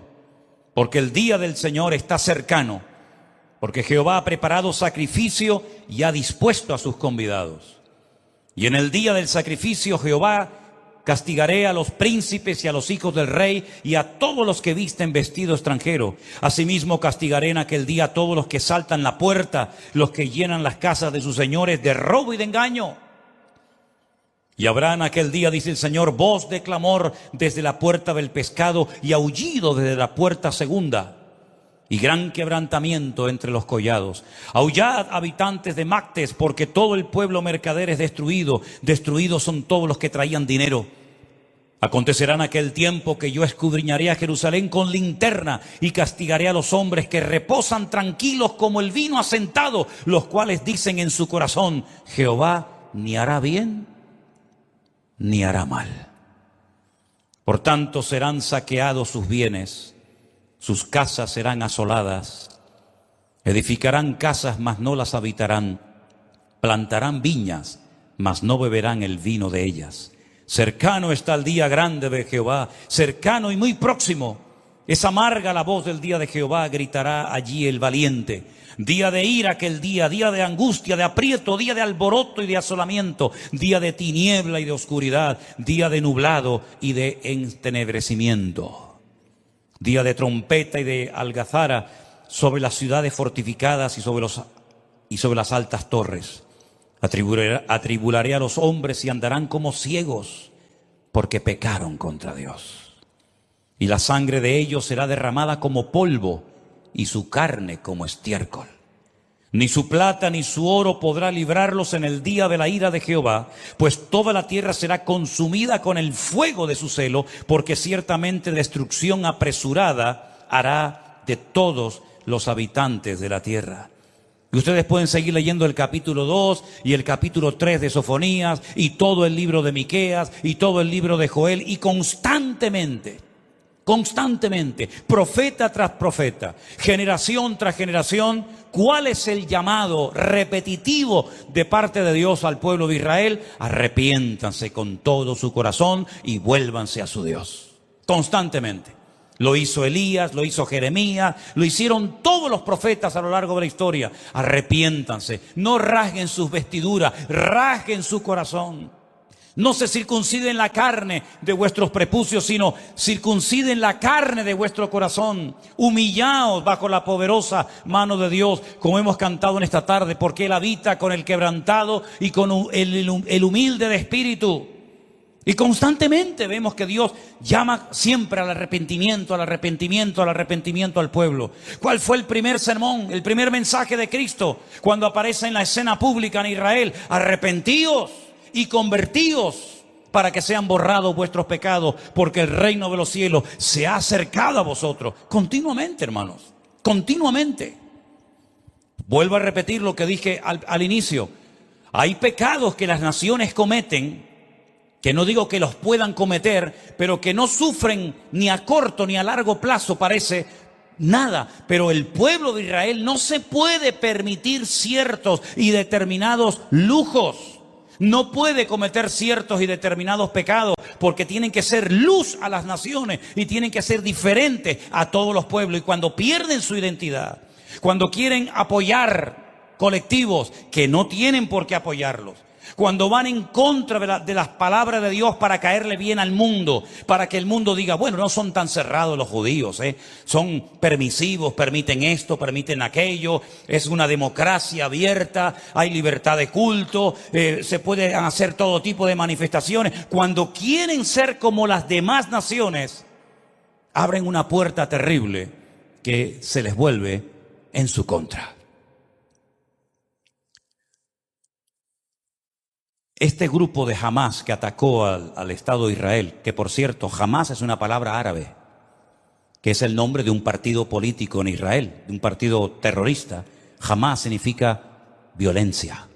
[SPEAKER 2] porque el día del Señor está cercano, porque Jehová ha preparado sacrificio y ha dispuesto a sus convidados. Y en el día del sacrificio Jehová castigaré a los príncipes y a los hijos del rey y a todos los que visten vestido extranjero. Asimismo castigaré en aquel día a todos los que saltan la puerta, los que llenan las casas de sus señores de robo y de engaño. Y habrá en aquel día, dice el Señor, voz de clamor desde la puerta del pescado y aullido desde la puerta segunda. Y gran quebrantamiento entre los collados. Aullad, habitantes de Mactes, porque todo el pueblo mercader es destruido. Destruidos son todos los que traían dinero. Acontecerá en aquel tiempo que yo escudriñaré a Jerusalén con linterna y castigaré a los hombres que reposan tranquilos como el vino asentado, los cuales dicen en su corazón, Jehová ni hará bien ni hará mal. Por tanto serán saqueados sus bienes. Sus casas serán asoladas, edificarán casas, mas no las habitarán, plantarán viñas, mas no beberán el vino de ellas. Cercano está el día grande de Jehová, cercano y muy próximo. Es amarga la voz del día de Jehová, gritará allí el valiente. Día de ira aquel día de angustia, de aprieto, día de alboroto y de asolamiento, día de tiniebla y de oscuridad, día de nublado y de entenebrecimiento. Día de trompeta y de algazara sobre las ciudades fortificadas y sobre las altas torres. Atribularé a los hombres y andarán como ciegos, porque pecaron contra Dios. Y la sangre de ellos será derramada como polvo, y su carne como estiércol. Ni su plata ni su oro podrá librarlos en el día de la ira de Jehová, pues toda la tierra será consumida con el fuego de su celo, porque ciertamente destrucción apresurada hará de todos los habitantes de la tierra. Y ustedes pueden seguir leyendo el capítulo 2 y el capítulo 3 de Sofonías y todo el libro de Miqueas y todo el libro de Joel, y constantemente, profeta tras profeta, generación tras generación, ¿cuál es el llamado repetitivo de parte de Dios al pueblo de Israel? Arrepiéntanse con todo su corazón y vuélvanse a su Dios. Constantemente. Lo hizo Elías, lo hizo Jeremías, lo hicieron todos los profetas a lo largo de la historia. Arrepiéntanse, no rasguen sus vestiduras, rasguen su corazón. No se circunciden la carne de vuestros prepucios, sino circunciden la carne de vuestro corazón. Humillaos bajo la poderosa mano de Dios, como hemos cantado en esta tarde, porque Él habita con el quebrantado y con el humilde de espíritu. Y constantemente vemos que Dios llama siempre al arrepentimiento, al arrepentimiento, al arrepentimiento al pueblo. ¿Cuál fue el primer sermón, el primer mensaje de Cristo cuando aparece en la escena pública en Israel? Arrepentíos y convertíos para que sean borrados vuestros pecados, porque el reino de los cielos se ha acercado a vosotros. Continuamente, hermanos, continuamente. Vuelvo a repetir lo que dije al inicio. Hay pecados que las naciones cometen que no digo que los puedan cometer, pero que no sufren ni a corto ni a largo plazo, parece nada. Pero el pueblo de Israel no se puede permitir ciertos y determinados lujos. No puede cometer ciertos y determinados pecados, porque tienen que ser luz a las naciones y tienen que ser diferentes a todos los pueblos. Y cuando pierden su identidad, cuando quieren apoyar colectivos que no tienen por qué apoyarlos, cuando van en contra de las palabras de Dios para caerle bien al mundo, para que el mundo diga, bueno, no son tan cerrados los judíos, son permisivos, permiten esto, permiten aquello, es una democracia abierta, hay libertad de culto, se pueden hacer todo tipo de manifestaciones. Cuando quieren ser como las demás naciones, abren una puerta terrible que se les vuelve en su contra. Este grupo de Hamás que atacó al Estado de Israel, que por cierto, Hamás es una palabra árabe, que es el nombre de un partido político en Israel, de un partido terrorista. Hamás significa violencia.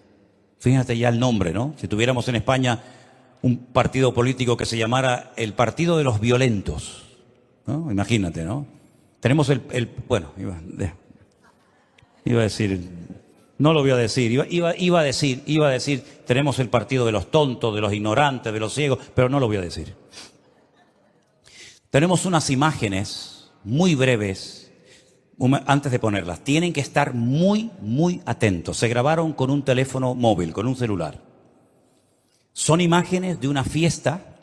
[SPEAKER 2] Fíjate ya el nombre, ¿no? Si tuviéramos en España un partido político que se llamara el Partido de los Violentos, ¿no? Imagínate, ¿no? Tenemos bueno, iba a decir... No lo voy a decir, iba a decir, tenemos el partido de los tontos, de los ignorantes, de los ciegos, pero no lo voy a decir. Tenemos unas imágenes muy breves, antes de ponerlas, tienen que estar muy, muy atentos. Se grabaron con un teléfono móvil, con un celular. Son imágenes de una fiesta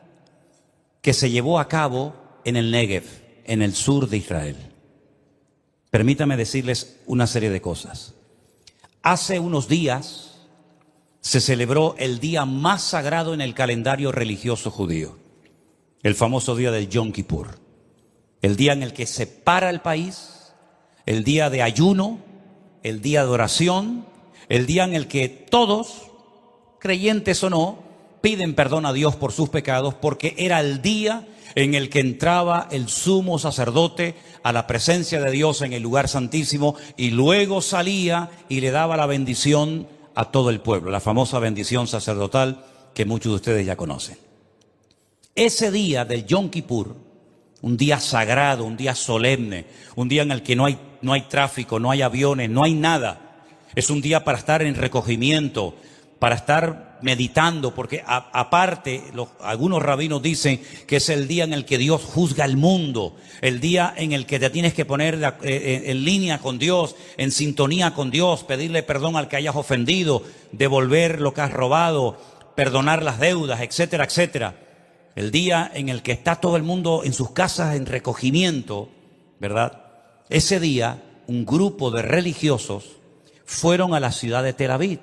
[SPEAKER 2] que se llevó a cabo en el Negev, en el sur de Israel. Permítame decirles una serie de cosas. Hace unos días se celebró el día más sagrado en el calendario religioso judío, el famoso día del Yom Kippur, el día en el que se para el país, el día de ayuno, el día de oración, el día en el que todos, creyentes o no, piden perdón a Dios por sus pecados, porque era el día en el que entraba el sumo sacerdote a la presencia de Dios en el lugar santísimo y luego salía y le daba la bendición a todo el pueblo, la famosa bendición sacerdotal que muchos de ustedes ya conocen. Ese día del Yom Kippur, un día sagrado, un día solemne, un día en el que no hay tráfico, no hay aviones, no hay nada. Es un día para estar en recogimiento, para estar meditando, porque aparte algunos rabinos dicen que es el día en el que Dios juzga el mundo, el día en el que te tienes que poner en línea con Dios, en sintonía con Dios, pedirle perdón al que hayas ofendido, devolver lo que has robado, perdonar las deudas, etcétera, etcétera. El día en el que está todo el mundo en sus casas en recogimiento, ¿verdad? Ese día un grupo de religiosos fueron a la ciudad de Tel Aviv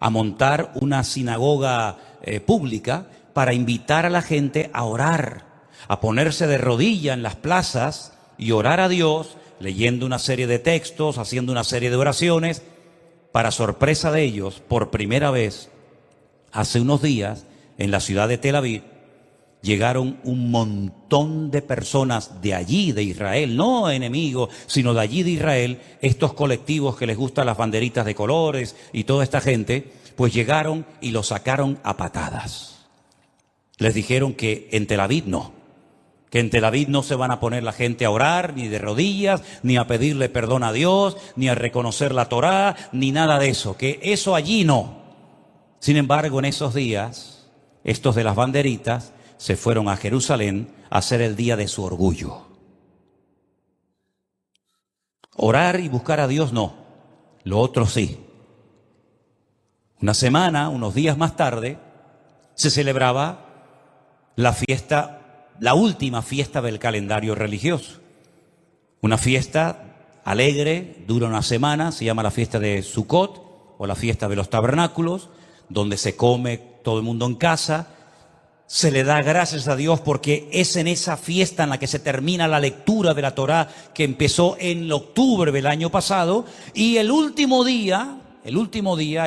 [SPEAKER 2] a montar una sinagoga pública para invitar a la gente a orar, a ponerse de rodillas en las plazas y orar a Dios, leyendo una serie de textos, haciendo una serie de oraciones. Para sorpresa de ellos, por primera vez, hace unos días, en la ciudad de Tel Aviv, llegaron un montón de personas de allí, de Israel, no enemigos, sino de allí de Israel, estos colectivos que les gustan las banderitas de colores y toda esta gente, pues llegaron y los sacaron a patadas. Les dijeron que en Tel Aviv no, que en Tel Aviv no se van a poner la gente a orar, ni de rodillas, ni a pedirle perdón a Dios, ni a reconocer la Torá, ni nada de eso, que eso allí no. Sin embargo, en esos días, estos de las banderitas se fueron a Jerusalén a hacer el día de su orgullo. Orar y buscar a Dios no, lo otro sí. Una semana, unos días más tarde, se celebraba la fiesta, la última fiesta del calendario religioso. Una fiesta alegre, dura una semana, se llama la fiesta de Sukkot o la fiesta de los tabernáculos, donde se come todo el mundo en casa. Se le da gracias a Dios porque es en esa fiesta en la que se termina la lectura de la Torá que empezó en octubre del año pasado, y el último día, el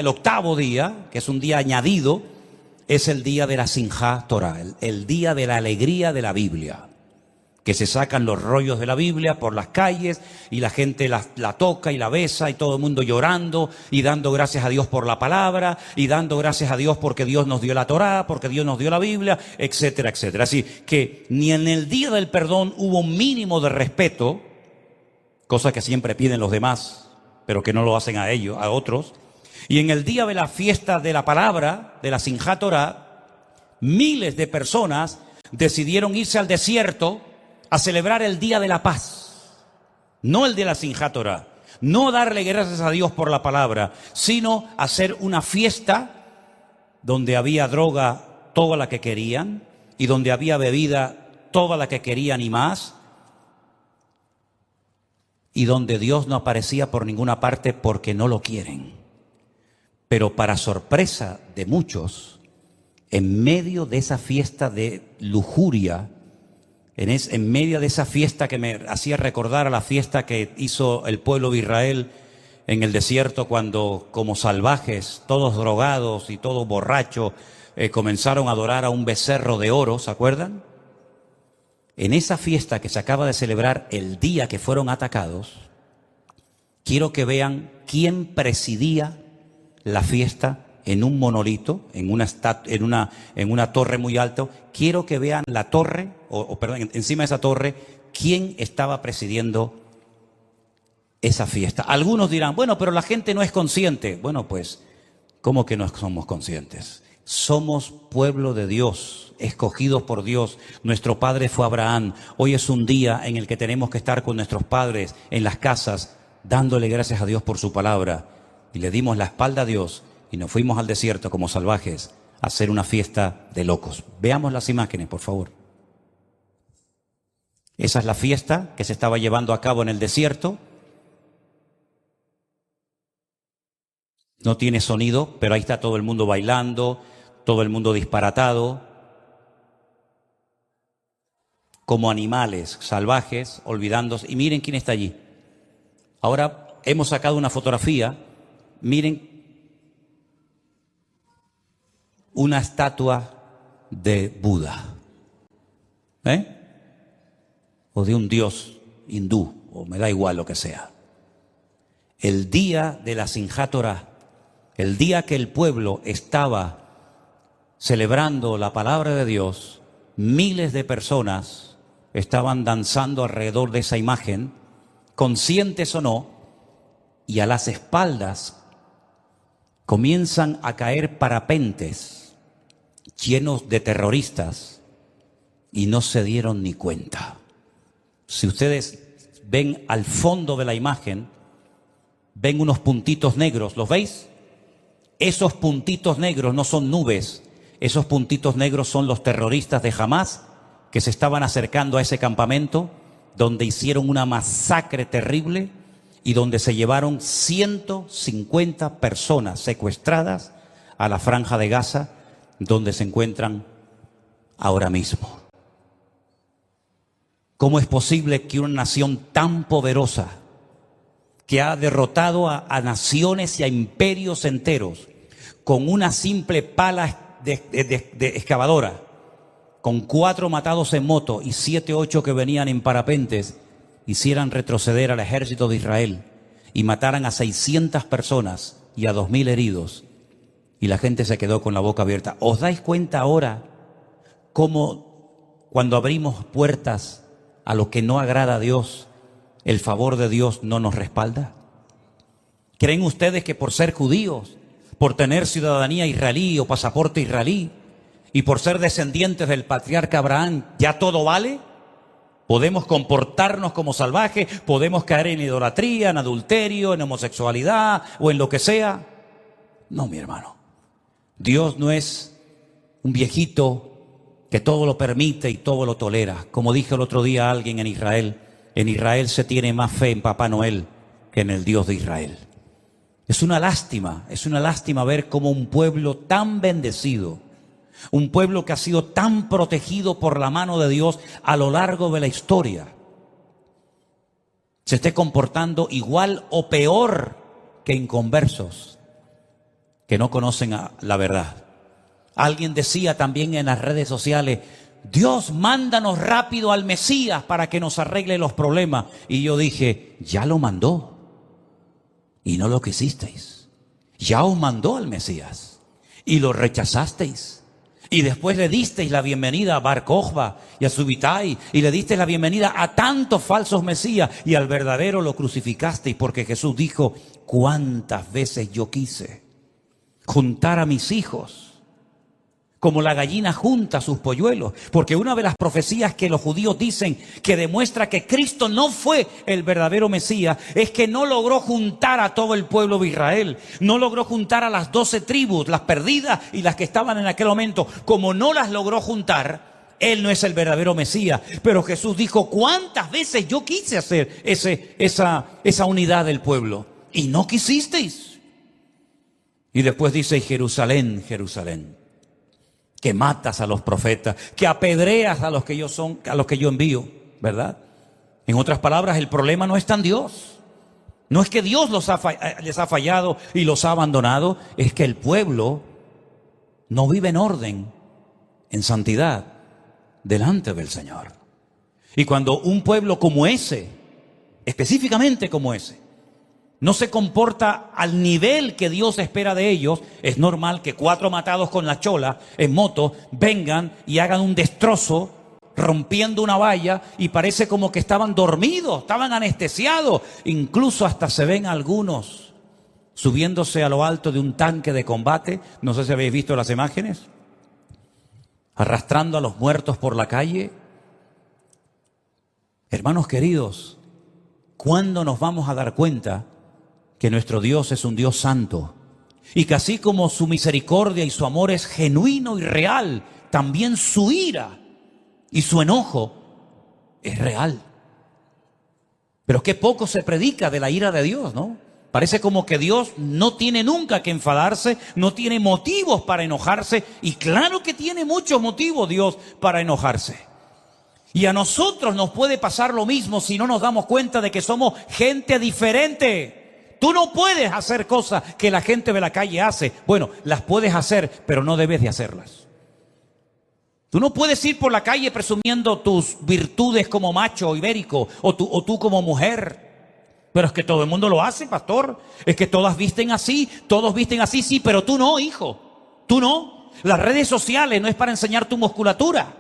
[SPEAKER 2] octavo día, que es un día añadido, es el día de la Simjá Torá, el día de la alegría de la Biblia. que se sacan los rollos de la Biblia por las calles y la gente la toca y la besa y todo el mundo llorando y dando gracias a Dios por la palabra y dando gracias a Dios porque Dios nos dio la Torá, porque Dios nos dio la Biblia, etcétera, etcétera. Así que ni en el día del perdón hubo un mínimo de respeto, cosa que siempre piden los demás, pero que no lo hacen a ellos, a otros. Y en el día de la fiesta de la palabra, de la Simchat Torah, miles de personas decidieron irse al desierto a celebrar el día de la paz, no el de la Simchat Torah, no darle gracias a Dios por la palabra, sino hacer una fiesta donde había droga toda la que querían y donde había bebida toda la que querían y más, y donde Dios no aparecía por ninguna parte porque no lo quieren. Pero para sorpresa de muchos, en medio de esa fiesta de lujuria, en medio de esa fiesta que me hacía recordar a la fiesta que hizo el pueblo de Israel en el desierto cuando, como salvajes, todos drogados y todos borrachos, comenzaron a adorar a un becerro de oro, ¿se acuerdan? En esa fiesta que se acaba de celebrar el día que fueron atacados, quiero que vean quién presidía la fiesta en un monolito, en una torre muy alta. Quiero que vean la torre, perdón, encima de esa torre, quién estaba presidiendo esa fiesta. Algunos dirán, bueno, pero la gente no es consciente. Bueno, pues, ¿cómo que no somos conscientes? Somos pueblo de Dios, escogidos por Dios. Nuestro padre fue Abraham. Hoy es un día en el que tenemos que estar con nuestros padres en las casas, dándole gracias a Dios por su palabra. Y le dimos la espalda a Dios y nos fuimos al desierto como salvajes a hacer una fiesta de locos. Veamos las imágenes, por favor. Esa es la fiesta que se estaba llevando a cabo en el desierto. No tiene sonido, pero ahí está todo el mundo bailando, todo el mundo disparatado, como animales salvajes, olvidándose. Y miren quién está allí. Ahora hemos sacado una fotografía. Miren una estatua de Buda, o de un dios hindú, o me da igual lo que sea. El día de la Simchat Torah, el día que el pueblo estaba celebrando la palabra de Dios, miles de personas estaban danzando alrededor de esa imagen, conscientes o no, y a las espaldas comienzan a caer parapentes llenos de terroristas y no se dieron ni cuenta. Si ustedes ven al fondo de la imagen, ven unos puntitos negros, ¿los veis? Esos puntitos negros no son nubes, esos puntitos negros son los terroristas de Hamás que se estaban acercando a ese campamento donde hicieron una masacre terrible y donde se llevaron 150 personas secuestradas a la Franja de Gaza, donde se encuentran ahora mismo. ¿Cómo es posible que una nación tan poderosa, que ha derrotado a naciones y a imperios enteros, con una simple pala de excavadora, con 4 matados en moto y 7, 8 que venían en parapentes, hicieran retroceder al ejército de Israel y mataran a 600 personas y a 2.000 heridos, y la gente se quedó con la boca abierta? ¿Os dais cuenta ahora cómo cuando abrimos puertas a lo que no agrada a Dios, el favor de Dios no nos respalda? ¿Creen ustedes que por ser judíos, por tener ciudadanía israelí o pasaporte israelí y por ser descendientes del patriarca Abraham, ya todo vale? ¿Podemos comportarnos como salvajes? ¿Podemos caer en idolatría, en adulterio, en homosexualidad o en lo que sea? No, mi hermano. Dios no es un viejito que todo lo permite y todo lo tolera. Como dije el otro día a alguien en Israel se tiene más fe en Papá Noel que en el Dios de Israel. Es una lástima ver cómo un pueblo tan bendecido, un pueblo que ha sido tan protegido por la mano de Dios a lo largo de la historia, se esté comportando igual o peor que inconversos que no conocen la verdad. Alguien decía también en las redes sociales, Dios, mándanos rápido al Mesías para que nos arregle los problemas. Y yo dije, ya lo mandó y no lo quisisteis. Ya os mandó al Mesías y lo rechazasteis. Y después le disteis la bienvenida a Bar Kokhba y a Subitai, y le disteis la bienvenida a tantos falsos mesías, y al verdadero lo crucificasteis, porque Jesús dijo, cuántas veces yo quise juntar a mis hijos como la gallina junta sus polluelos, porque una de las profecías que los judíos dicen que demuestra que Cristo no fue el verdadero Mesías, es que no logró juntar a todo el pueblo de Israel, no logró juntar a las 12 tribus, las perdidas y las que estaban en aquel momento. Como no las logró juntar, Él no es el verdadero Mesías. Pero Jesús dijo, ¿cuántas veces yo quise hacer esa unidad del pueblo? Y no quisisteis. Y después dice, Jerusalén, Jerusalén, que matas a los profetas, que apedreas a los que yo envío, ¿verdad? En otras palabras, el problema no está en Dios. No es que Dios les ha fallado y los ha abandonado, es que el pueblo no vive en orden, en santidad, delante del Señor. Y cuando un pueblo como ese, específicamente como ese, no se comporta al nivel que Dios espera de ellos, es normal que 4 matados con la chola en moto vengan y hagan un destrozo rompiendo una valla, y parece como que estaban dormidos, estaban anestesiados. Incluso hasta se ven algunos subiéndose a lo alto de un tanque de combate, no sé si habéis visto las imágenes, arrastrando a los muertos por la calle. Hermanos queridos, ¿cuándo nos vamos a dar cuenta que nuestro Dios es un Dios santo? Y que así como su misericordia y su amor es genuino y real, también su ira y su enojo es real. Pero qué poco se predica de la ira de Dios, ¿no? Parece como que Dios no tiene nunca que enfadarse, no tiene motivos para enojarse, y claro que tiene muchos motivos Dios para enojarse. Y a nosotros nos puede pasar lo mismo si no nos damos cuenta de que somos gente diferente. Tú no puedes hacer cosas que la gente de la calle hace. Bueno, las puedes hacer, pero no debes de hacerlas. Tú no puedes ir por la calle presumiendo tus virtudes como macho ibérico o tú como mujer. Pero es que todo el mundo lo hace, pastor. Es que todos visten así, sí, pero tú no, hijo. Tú no. Las redes sociales no es para enseñar tu musculatura.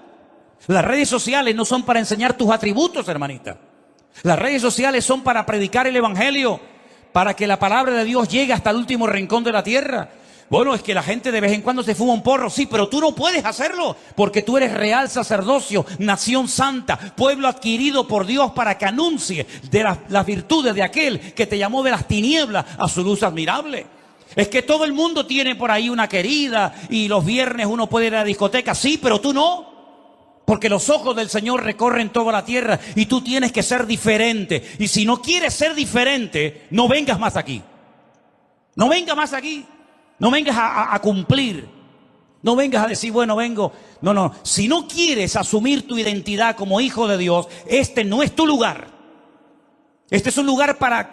[SPEAKER 2] Las redes sociales no son para enseñar tus atributos, hermanita. Las redes sociales son para predicar el evangelio, para que la palabra de Dios llegue hasta el último rincón de la tierra. Bueno, es que la gente de vez en cuando se fuma un porro, sí, pero tú no puedes hacerlo, porque tú eres real sacerdocio, nación santa, pueblo adquirido por Dios para que anuncie de las virtudes de aquel que te llamó de las tinieblas a su luz admirable. Es que todo el mundo tiene por ahí una querida y los viernes uno puede ir a la discoteca, sí, pero tú no. Porque los ojos del Señor recorren toda la tierra y tú tienes que ser diferente. Y si no quieres ser diferente, no vengas más aquí. No vengas más aquí. No vengas a cumplir. No vengas a decir, bueno, vengo. No. Si no quieres asumir tu identidad como hijo de Dios, este no es tu lugar. Este es un lugar para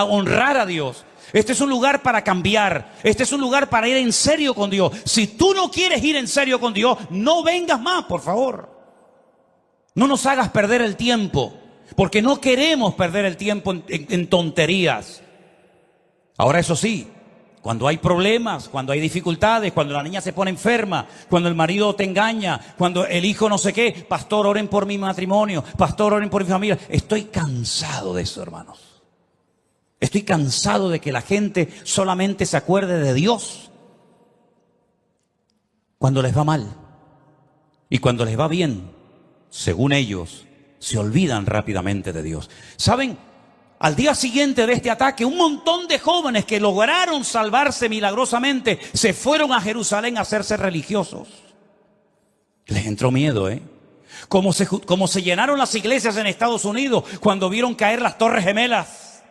[SPEAKER 2] honrar a Dios. Este es un lugar para cambiar. Este es un lugar para ir en serio con Dios. Si tú no quieres ir en serio con Dios, no vengas más, por favor. No nos hagas perder el tiempo, porque no queremos perder el tiempo en tonterías. Ahora, eso sí, cuando hay problemas, cuando hay dificultades, cuando la niña se pone enferma, cuando el marido te engaña, cuando el hijo no sé qué, pastor, oren por mi matrimonio, pastor, oren por mi familia. Estoy cansado de eso, hermanos. Estoy cansado de que la gente solamente se acuerde de Dios cuando les va mal, y cuando les va bien, según ellos, se olvidan rápidamente de Dios. ¿Saben? Al día siguiente de este ataque, un montón de jóvenes que lograron salvarse milagrosamente se fueron a Jerusalén a hacerse religiosos. Les entró miedo, Como se llenaron las iglesias en Estados Unidos cuando vieron caer las Torres Gemelas.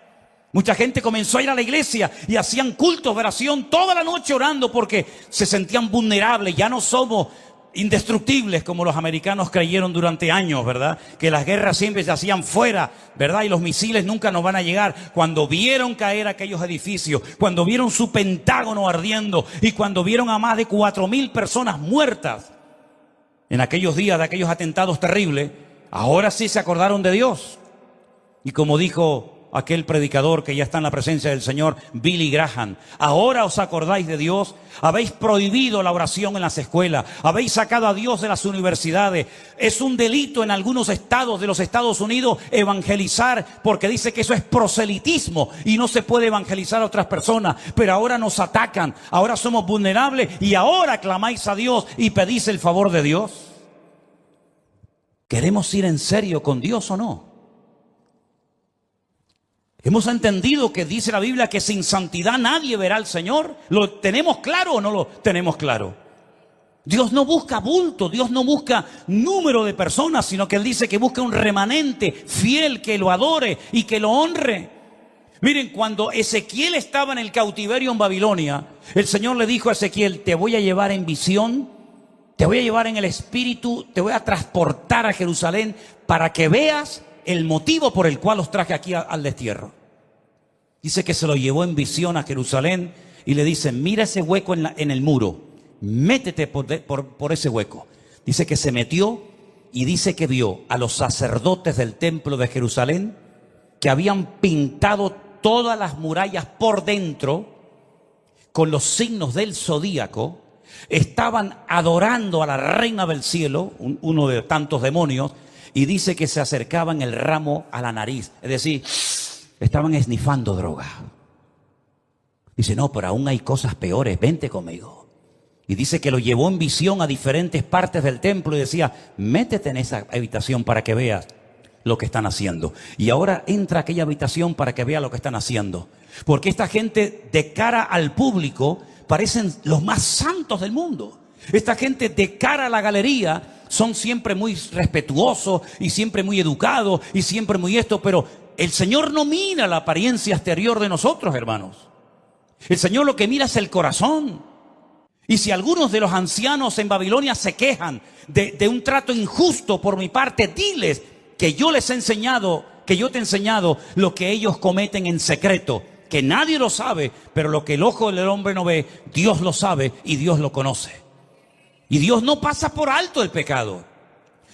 [SPEAKER 2] Mucha gente comenzó a ir a la iglesia y hacían cultos de oración toda la noche orando porque se sentían vulnerables. Ya no somos indestructibles como los americanos creyeron durante años, ¿verdad? Que las guerras siempre se hacían fuera, ¿verdad? Y los misiles nunca nos van a llegar. Cuando vieron caer aquellos edificios, cuando vieron su Pentágono ardiendo y cuando vieron a más de 4,000 personas muertas, en aquellos días de aquellos atentados terribles, ahora sí se acordaron de Dios. Y como dijo aquel predicador que ya está en la presencia del Señor, Billy Graham, ahora os acordáis de Dios, habéis prohibido la oración en las escuelas, habéis sacado a Dios de las universidades. Es un delito en algunos estados de los Estados Unidos evangelizar, porque dice que eso es proselitismo y no se puede evangelizar a otras personas, pero ahora nos atacan, ahora somos vulnerables y ahora clamáis a Dios y pedís el favor de Dios. ¿Queremos ir en serio con Dios o no? Hemos entendido que dice la Biblia que sin santidad nadie verá al Señor. ¿Lo tenemos claro o no lo tenemos claro? Dios no busca bulto, Dios no busca número de personas, sino que Él dice que busca un remanente fiel que lo adore y que lo honre. Miren, cuando Ezequiel estaba en el cautiverio en Babilonia, el Señor le dijo a Ezequiel: te voy a llevar en visión, te voy a llevar en el espíritu, te voy a transportar a Jerusalén para que veas el motivo por el cual los traje aquí al destierro. Dice que se lo llevó en visión a Jerusalén y le dice: mira ese hueco en el muro, métete por ese hueco. Dice que se metió y dice que vio a los sacerdotes del templo de Jerusalén que habían pintado todas las murallas por dentro con los signos del zodíaco. Estaban adorando a la reina del cielo, uno de tantos demonios, y dice que se acercaban el ramo a la nariz, es decir, estaban esnifando droga. Dice: no, pero aún hay cosas peores, vente conmigo. Y dice que lo llevó en visión a diferentes partes del templo y decía: métete en esa habitación para que veas lo que están haciendo. Y ahora entra a aquella habitación para que vea lo que están haciendo. Porque esta gente, de cara al público, parecen los más santos del mundo. Esta gente, de cara a la galería, son siempre muy respetuosos y siempre muy educados y siempre muy esto, pero el Señor no mira la apariencia exterior de nosotros, hermanos. El Señor lo que mira es el corazón. Y si algunos de los ancianos en Babilonia se quejan de un trato injusto por mi parte, diles que yo les he enseñado, que yo te he enseñado lo que ellos cometen en secreto, que nadie lo sabe, pero lo que el ojo del hombre no ve, Dios lo sabe y Dios lo conoce. Y Dios no pasa por alto el pecado.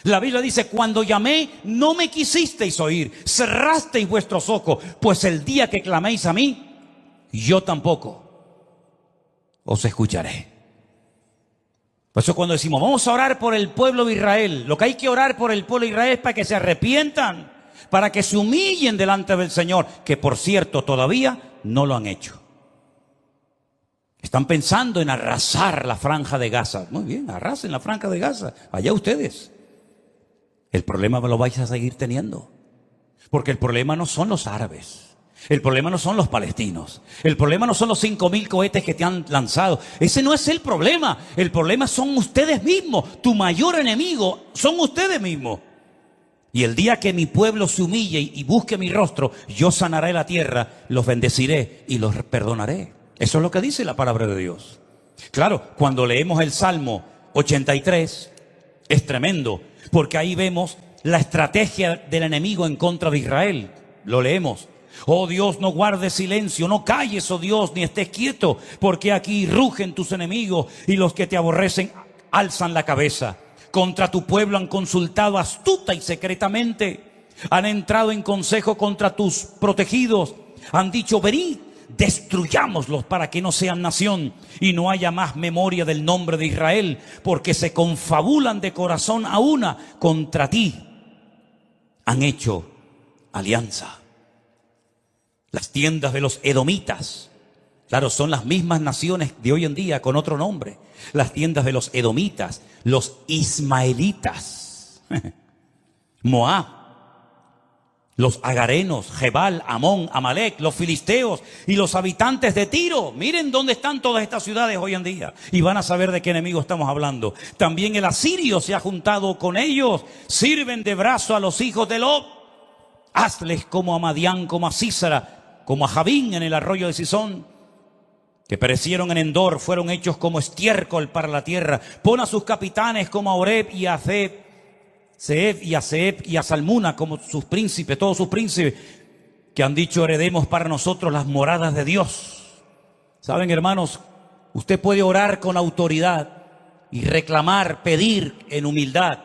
[SPEAKER 2] La Biblia dice: cuando llamé, no me quisisteis oír, cerrasteis vuestros ojos, pues el día que claméis a mí, yo tampoco os escucharé. Por eso cuando decimos: vamos a orar por el pueblo de Israel, lo que hay que orar por el pueblo de Israel es para que se arrepientan, para que se humillen delante del Señor, que por cierto todavía no lo han hecho. Están pensando en arrasar la franja de Gaza. Muy bien, arrasen la franja de Gaza. Allá ustedes. El problema lo vais a seguir teniendo. Porque el problema no son los árabes. El problema no son los palestinos. El problema no son los 5.000 cohetes que te han lanzado. Ese no es el problema. El problema son ustedes mismos. Tu mayor enemigo son ustedes mismos. Y el día que mi pueblo se humille y busque mi rostro, yo sanaré la tierra, los bendeciré y los perdonaré. Eso es lo que dice la palabra de Dios. Claro, cuando leemos el Salmo 83, es tremendo, porque ahí vemos la estrategia del enemigo en contra de Israel. Lo leemos: oh Dios, no guardes silencio, no calles, oh Dios, ni estés quieto, porque aquí rugen tus enemigos y los que te aborrecen alzan la cabeza. Contra tu pueblo han consultado astuta y secretamente, han entrado en consejo contra tus protegidos, han dicho: venid, destruyámoslos para que no sean nación y no haya más memoria del nombre de Israel, porque se confabulan de corazón a una contra ti. Han hecho alianza. Las tiendas de los edomitas, claro, son las mismas naciones de hoy en día con otro nombre. Las tiendas de los edomitas, los ismaelitas, Moab, los agarenos, Jebal, Amón, Amalek, los filisteos y los habitantes de Tiro. Miren dónde están todas estas ciudades hoy en día y van a saber de qué enemigo estamos hablando. También el asirio se ha juntado con ellos. Sirven de brazo a los hijos de Lot. Hazles como a Madián, como a Sísara, como a Javín en el arroyo de Sisón, que perecieron en Endor, fueron hechos como estiércol para la tierra. Pon a sus capitanes como a Oreb y a Zeeb y a Salmuna como sus príncipes, todos sus príncipes, que han dicho: heredemos para nosotros las moradas de Dios. Saben, hermanos, usted puede orar con autoridad y reclamar, pedir en humildad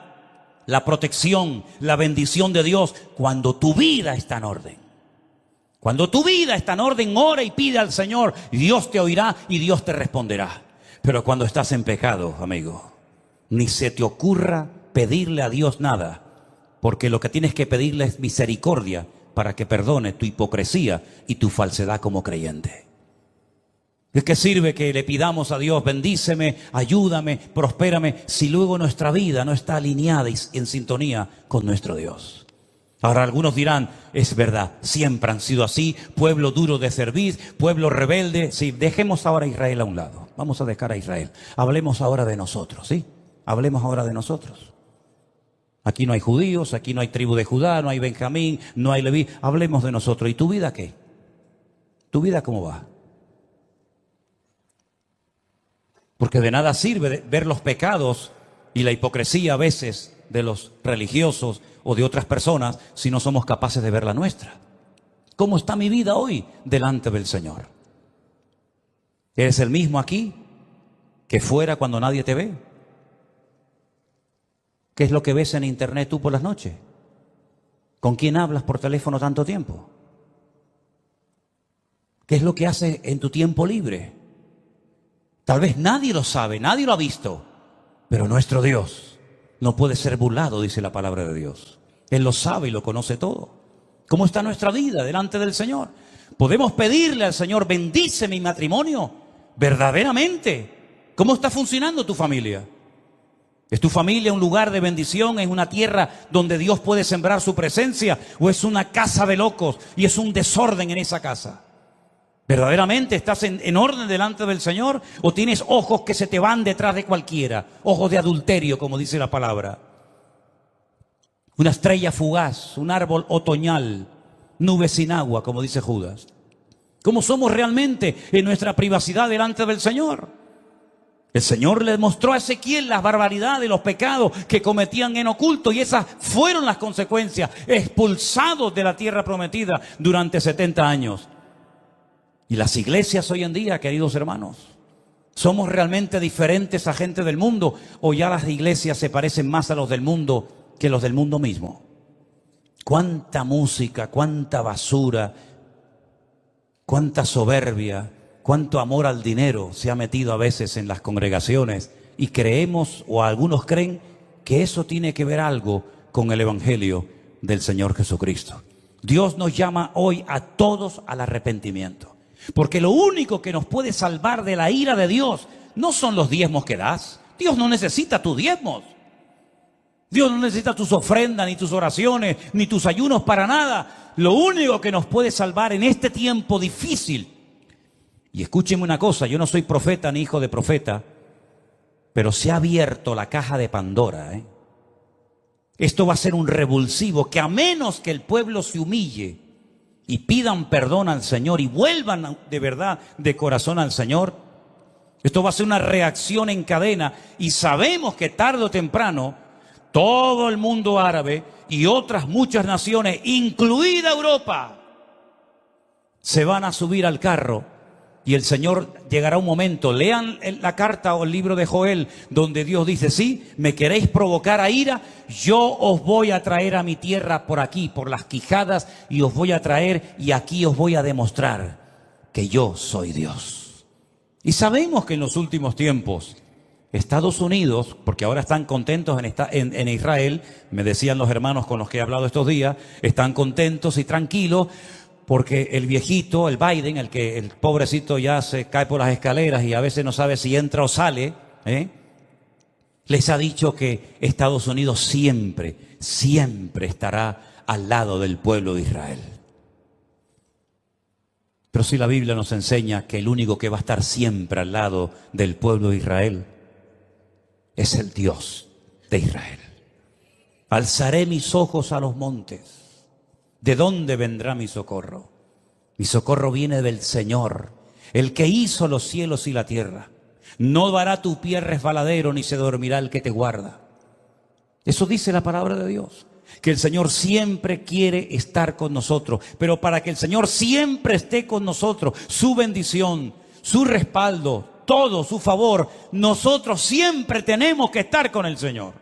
[SPEAKER 2] la protección, la bendición de Dios cuando tu vida está en orden. Cuando tu vida está en orden, ora y pide al Señor, y Dios te oirá y Dios te responderá. Pero cuando estás en pecado, amigo, ni se te ocurra pedirle a Dios nada, porque lo que tienes que pedirle es misericordia para que perdone tu hipocresía y tu falsedad como creyente. ¿De qué sirve que le pidamos a Dios, bendíceme, ayúdame, prospérame, si luego nuestra vida no está alineada y en sintonía con nuestro Dios? Ahora algunos dirán, es verdad, siempre han sido así, pueblo duro de servir, pueblo rebelde. Sí, dejemos ahora a Israel a un lado, vamos a dejar a Israel. Hablemos ahora de nosotros, ¿sí? Hablemos ahora de nosotros. Aquí no hay judíos, aquí no hay tribu de Judá, no hay Benjamín, no hay Leví. Hablemos de nosotros. ¿Y tu vida qué? ¿Tu vida cómo va? Porque de nada sirve ver los pecados y la hipocresía a veces de los religiosos o de otras personas si no somos capaces de ver la nuestra. ¿Cómo está mi vida hoy delante del Señor? ¿Eres el mismo aquí que fuera cuando nadie te ve? ¿Qué es lo que ves en internet tú por las noches? ¿Con quién hablas por teléfono tanto tiempo? ¿Qué es lo que haces en tu tiempo libre? Tal vez nadie lo sabe, nadie lo ha visto, pero nuestro Dios no puede ser burlado, dice la palabra de Dios. Él lo sabe y lo conoce todo. ¿Cómo está nuestra vida delante del Señor? ¿Podemos pedirle al Señor, bendice mi matrimonio? Verdaderamente. ¿Cómo está funcionando tu familia? ¿Es tu familia un lugar de bendición? ¿Es una tierra donde Dios puede sembrar su presencia? ¿O es una casa de locos y es un desorden en esa casa? ¿Verdaderamente estás en orden delante del Señor? ¿O tienes ojos que se te van detrás de cualquiera? Ojos de adulterio, como dice la palabra. Una estrella fugaz, un árbol otoñal, nubes sin agua, como dice Judas. ¿Cómo somos realmente en nuestra privacidad delante del Señor? El Señor le mostró a Ezequiel las barbaridades, los pecados que cometían en oculto, y esas fueron las consecuencias, expulsados de la tierra prometida durante 70 años. Y las iglesias hoy en día, queridos hermanos, ¿somos realmente diferentes a gente del mundo o ya las iglesias se parecen más a los del mundo que los del mundo mismo? Cuánta música, cuánta basura, cuánta soberbia, cuánto amor al dinero se ha metido a veces en las congregaciones, y creemos, o algunos creen, que eso tiene que ver algo con el evangelio del Señor Jesucristo. Dios nos llama hoy a todos al arrepentimiento. Porque lo único que nos puede salvar de la ira de Dios no son los diezmos que das. Dios no necesita tus diezmos. Dios no necesita tus ofrendas, ni tus oraciones, ni tus ayunos para nada. Lo único que nos puede salvar en este tiempo difícil. Y escúchenme una cosa, yo no soy profeta ni hijo de profeta, pero se ha abierto la caja de Pandora. Esto va a ser un revulsivo que, a menos que el pueblo se humille y pidan perdón al Señor y vuelvan de verdad, de corazón al Señor, esto va a ser una reacción en cadena, y sabemos que tarde o temprano todo el mundo árabe y otras muchas naciones, incluida Europa, se van a subir al carro. Y el Señor llegará un momento, lean la carta o el libro de Joel, donde Dios dice, sí, me queréis provocar a ira, yo os voy a traer a mi tierra por aquí, por las quijadas, y os voy a traer, y aquí os voy a demostrar que yo soy Dios. Y sabemos que en los últimos tiempos, Estados Unidos, porque ahora están contentos en Israel, me decían los hermanos con los que he hablado estos días, están contentos y tranquilos, porque el viejito, el Biden, el pobrecito ya se cae por las escaleras y a veces no sabe si entra o sale, les ha dicho que Estados Unidos siempre, siempre estará al lado del pueblo de Israel. Pero si la Biblia nos enseña que el único que va a estar siempre al lado del pueblo de Israel es el Dios de Israel. Alzaré mis ojos a los montes. ¿De dónde vendrá mi socorro? Mi socorro viene del Señor, el que hizo los cielos y la tierra. No dará tu pie resbaladero, ni se dormirá el que te guarda. Eso dice la palabra de Dios, que el Señor siempre quiere estar con nosotros. Pero para que el Señor siempre esté con nosotros, su bendición, su respaldo, todo su favor, nosotros siempre tenemos que estar con el Señor.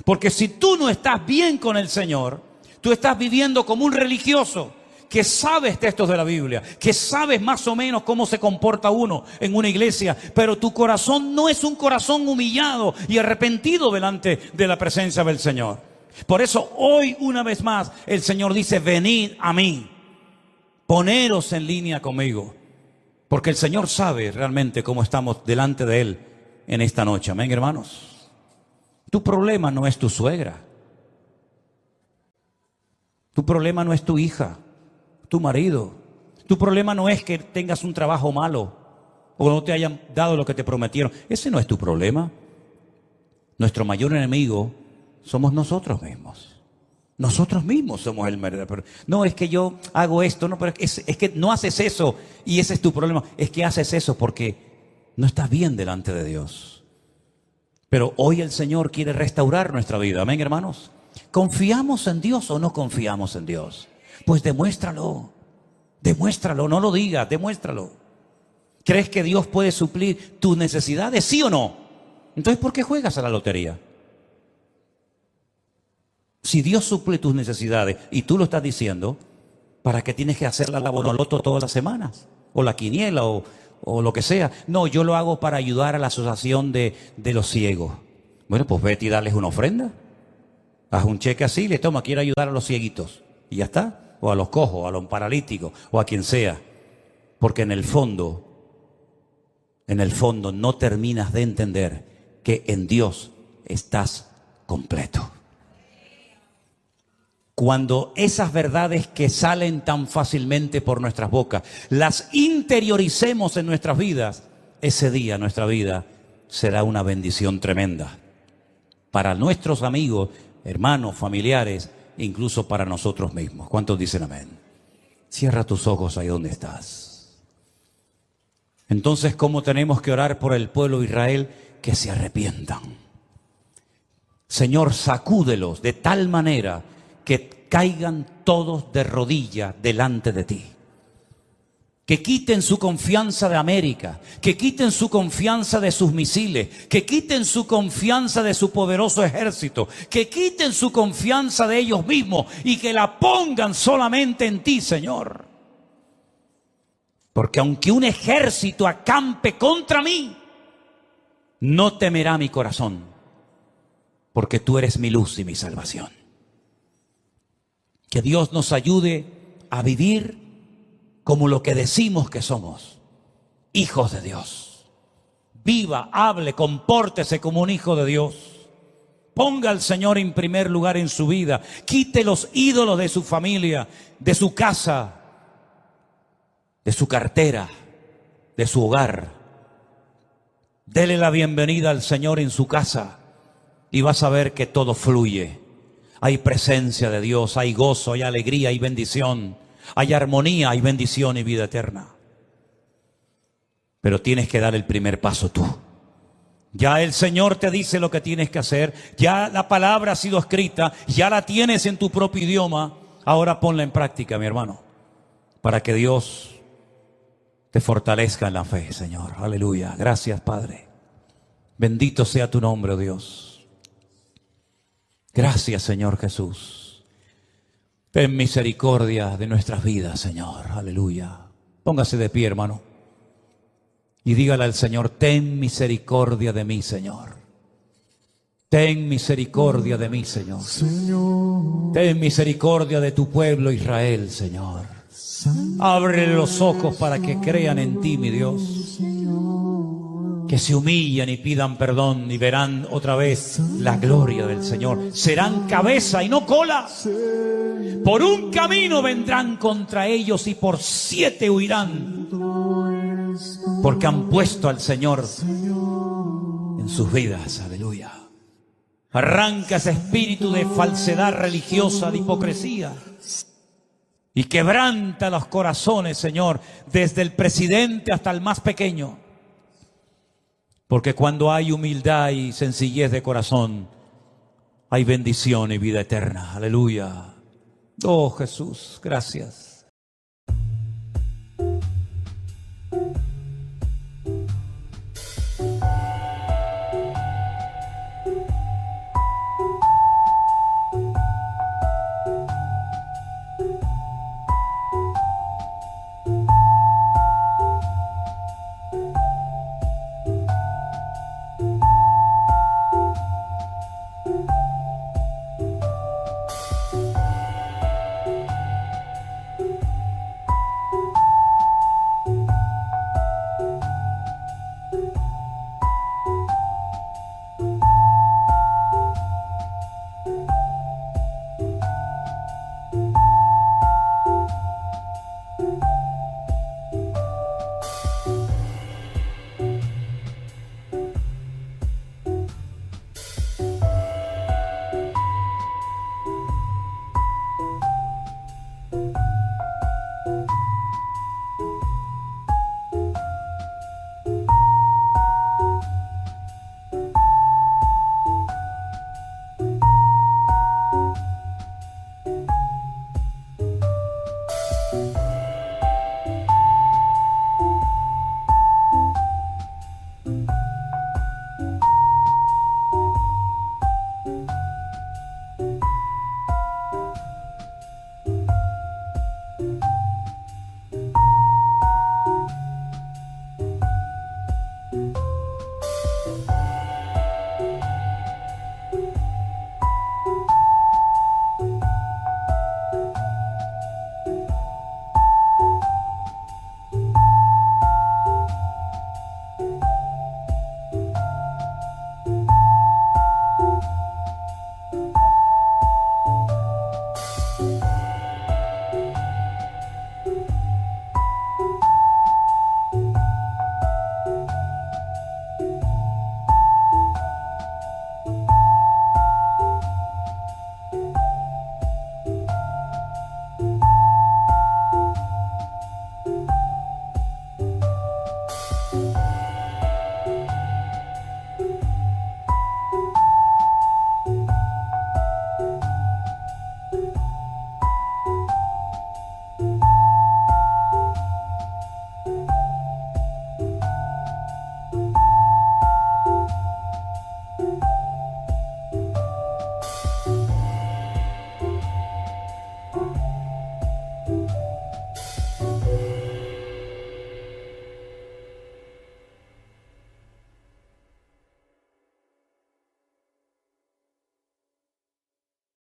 [SPEAKER 2] Porque si tú no estás bien con el Señor, tú estás viviendo como un religioso que sabes textos de la Biblia, que sabes más o menos cómo se comporta uno en una iglesia, pero tu corazón no es un corazón humillado y arrepentido delante de la presencia del Señor. Por eso hoy una vez más el Señor dice: venid a mí, poneros en línea conmigo, porque el Señor sabe realmente cómo estamos delante de Él en esta noche. Amén, hermanos. Tu problema no es tu suegra, tu problema no es tu hija, tu marido. Tu problema no es que tengas un trabajo malo o no te hayan dado lo que te prometieron. Ese no es tu problema. Nuestro mayor enemigo somos nosotros mismos. Nosotros mismos somos el verdadero. No es que yo hago esto, no, pero es que no haces eso y ese es tu problema. Es que haces eso porque no estás bien delante de Dios. Pero hoy el Señor quiere restaurar nuestra vida. Amén, hermanos. ¿Confiamos en Dios o no confiamos en Dios? Pues demuéstralo, no lo digas, demuéstralo. ¿Crees que Dios puede suplir tus necesidades, sí o no? Entonces, ¿por qué juegas a la lotería? Si Dios suple tus necesidades y tú lo estás diciendo, ¿para qué tienes que hacer la bonoloto todas las semanas? O la quiniela o lo que sea. No, yo lo hago para ayudar a la asociación de los ciegos. Bueno, pues vete y darles una ofrenda. Haz un cheque así, le toma, quiero ayudar a los cieguitos. Y ya está. O a los cojos, a los paralíticos, o a quien sea. Porque en el fondo no terminas de entender que en Dios estás completo. Cuando esas verdades que salen tan fácilmente por nuestras bocas, las interioricemos en nuestras vidas, ese día nuestra vida será una bendición tremenda. Para nuestros amigos, hermanos, familiares, incluso para nosotros mismos. ¿Cuántos dicen amén? Cierra tus ojos ahí donde estás. Entonces, ¿cómo tenemos que orar por el pueblo de Israel? Que se arrepientan. Señor, sacúdelos de tal manera que caigan todos de rodillas delante de ti. Que quiten su confianza de América, que quiten su confianza de sus misiles, que quiten su confianza de su poderoso ejército, que quiten su confianza de ellos mismos y que la pongan solamente en ti, Señor. Porque aunque un ejército acampe contra mí, no temerá mi corazón, porque tú eres mi luz y mi salvación. Que Dios nos ayude a vivir como lo que decimos que somos, hijos de Dios. Viva, hable, compórtese como un hijo de Dios. Ponga al Señor en primer lugar en su vida. Quite los ídolos de su familia, de su casa, de su cartera, de su hogar. Dele la bienvenida al Señor en su casa y vas a ver que todo fluye. Hay presencia de Dios, hay gozo, hay alegría, hay bendición. Hay armonía, hay bendición y vida eterna. Pero tienes que dar el primer paso tú. Ya el Señor te dice lo que tienes que hacer. Ya la palabra ha sido escrita. Ya la tienes en tu propio idioma. Ahora ponla en práctica, mi hermano. Para que Dios te fortalezca en la fe, Señor. Aleluya. Gracias, Padre. Bendito sea tu nombre, oh Dios. Gracias, Señor Jesús. Ten misericordia de nuestras vidas, Señor. Aleluya. Póngase de pie, hermano. Y dígale al Señor: ten misericordia de mí, Señor. Ten misericordia de mí, Señor. Ten misericordia de tu pueblo Israel, Señor. Ábrele los ojos para que crean en ti, mi Dios. Que se humillen y pidan perdón y verán otra vez la gloria del Señor. Serán cabeza y no cola. Por un camino vendrán contra ellos y por 7 huirán. Porque han puesto al Señor en sus vidas. Aleluya. Arranca ese espíritu de falsedad religiosa, de hipocresía. Y quebranta los corazones, Señor, desde el presidente hasta el más pequeño. Porque cuando hay humildad y sencillez de corazón, hay bendición y vida eterna. Aleluya. Oh Jesús, gracias.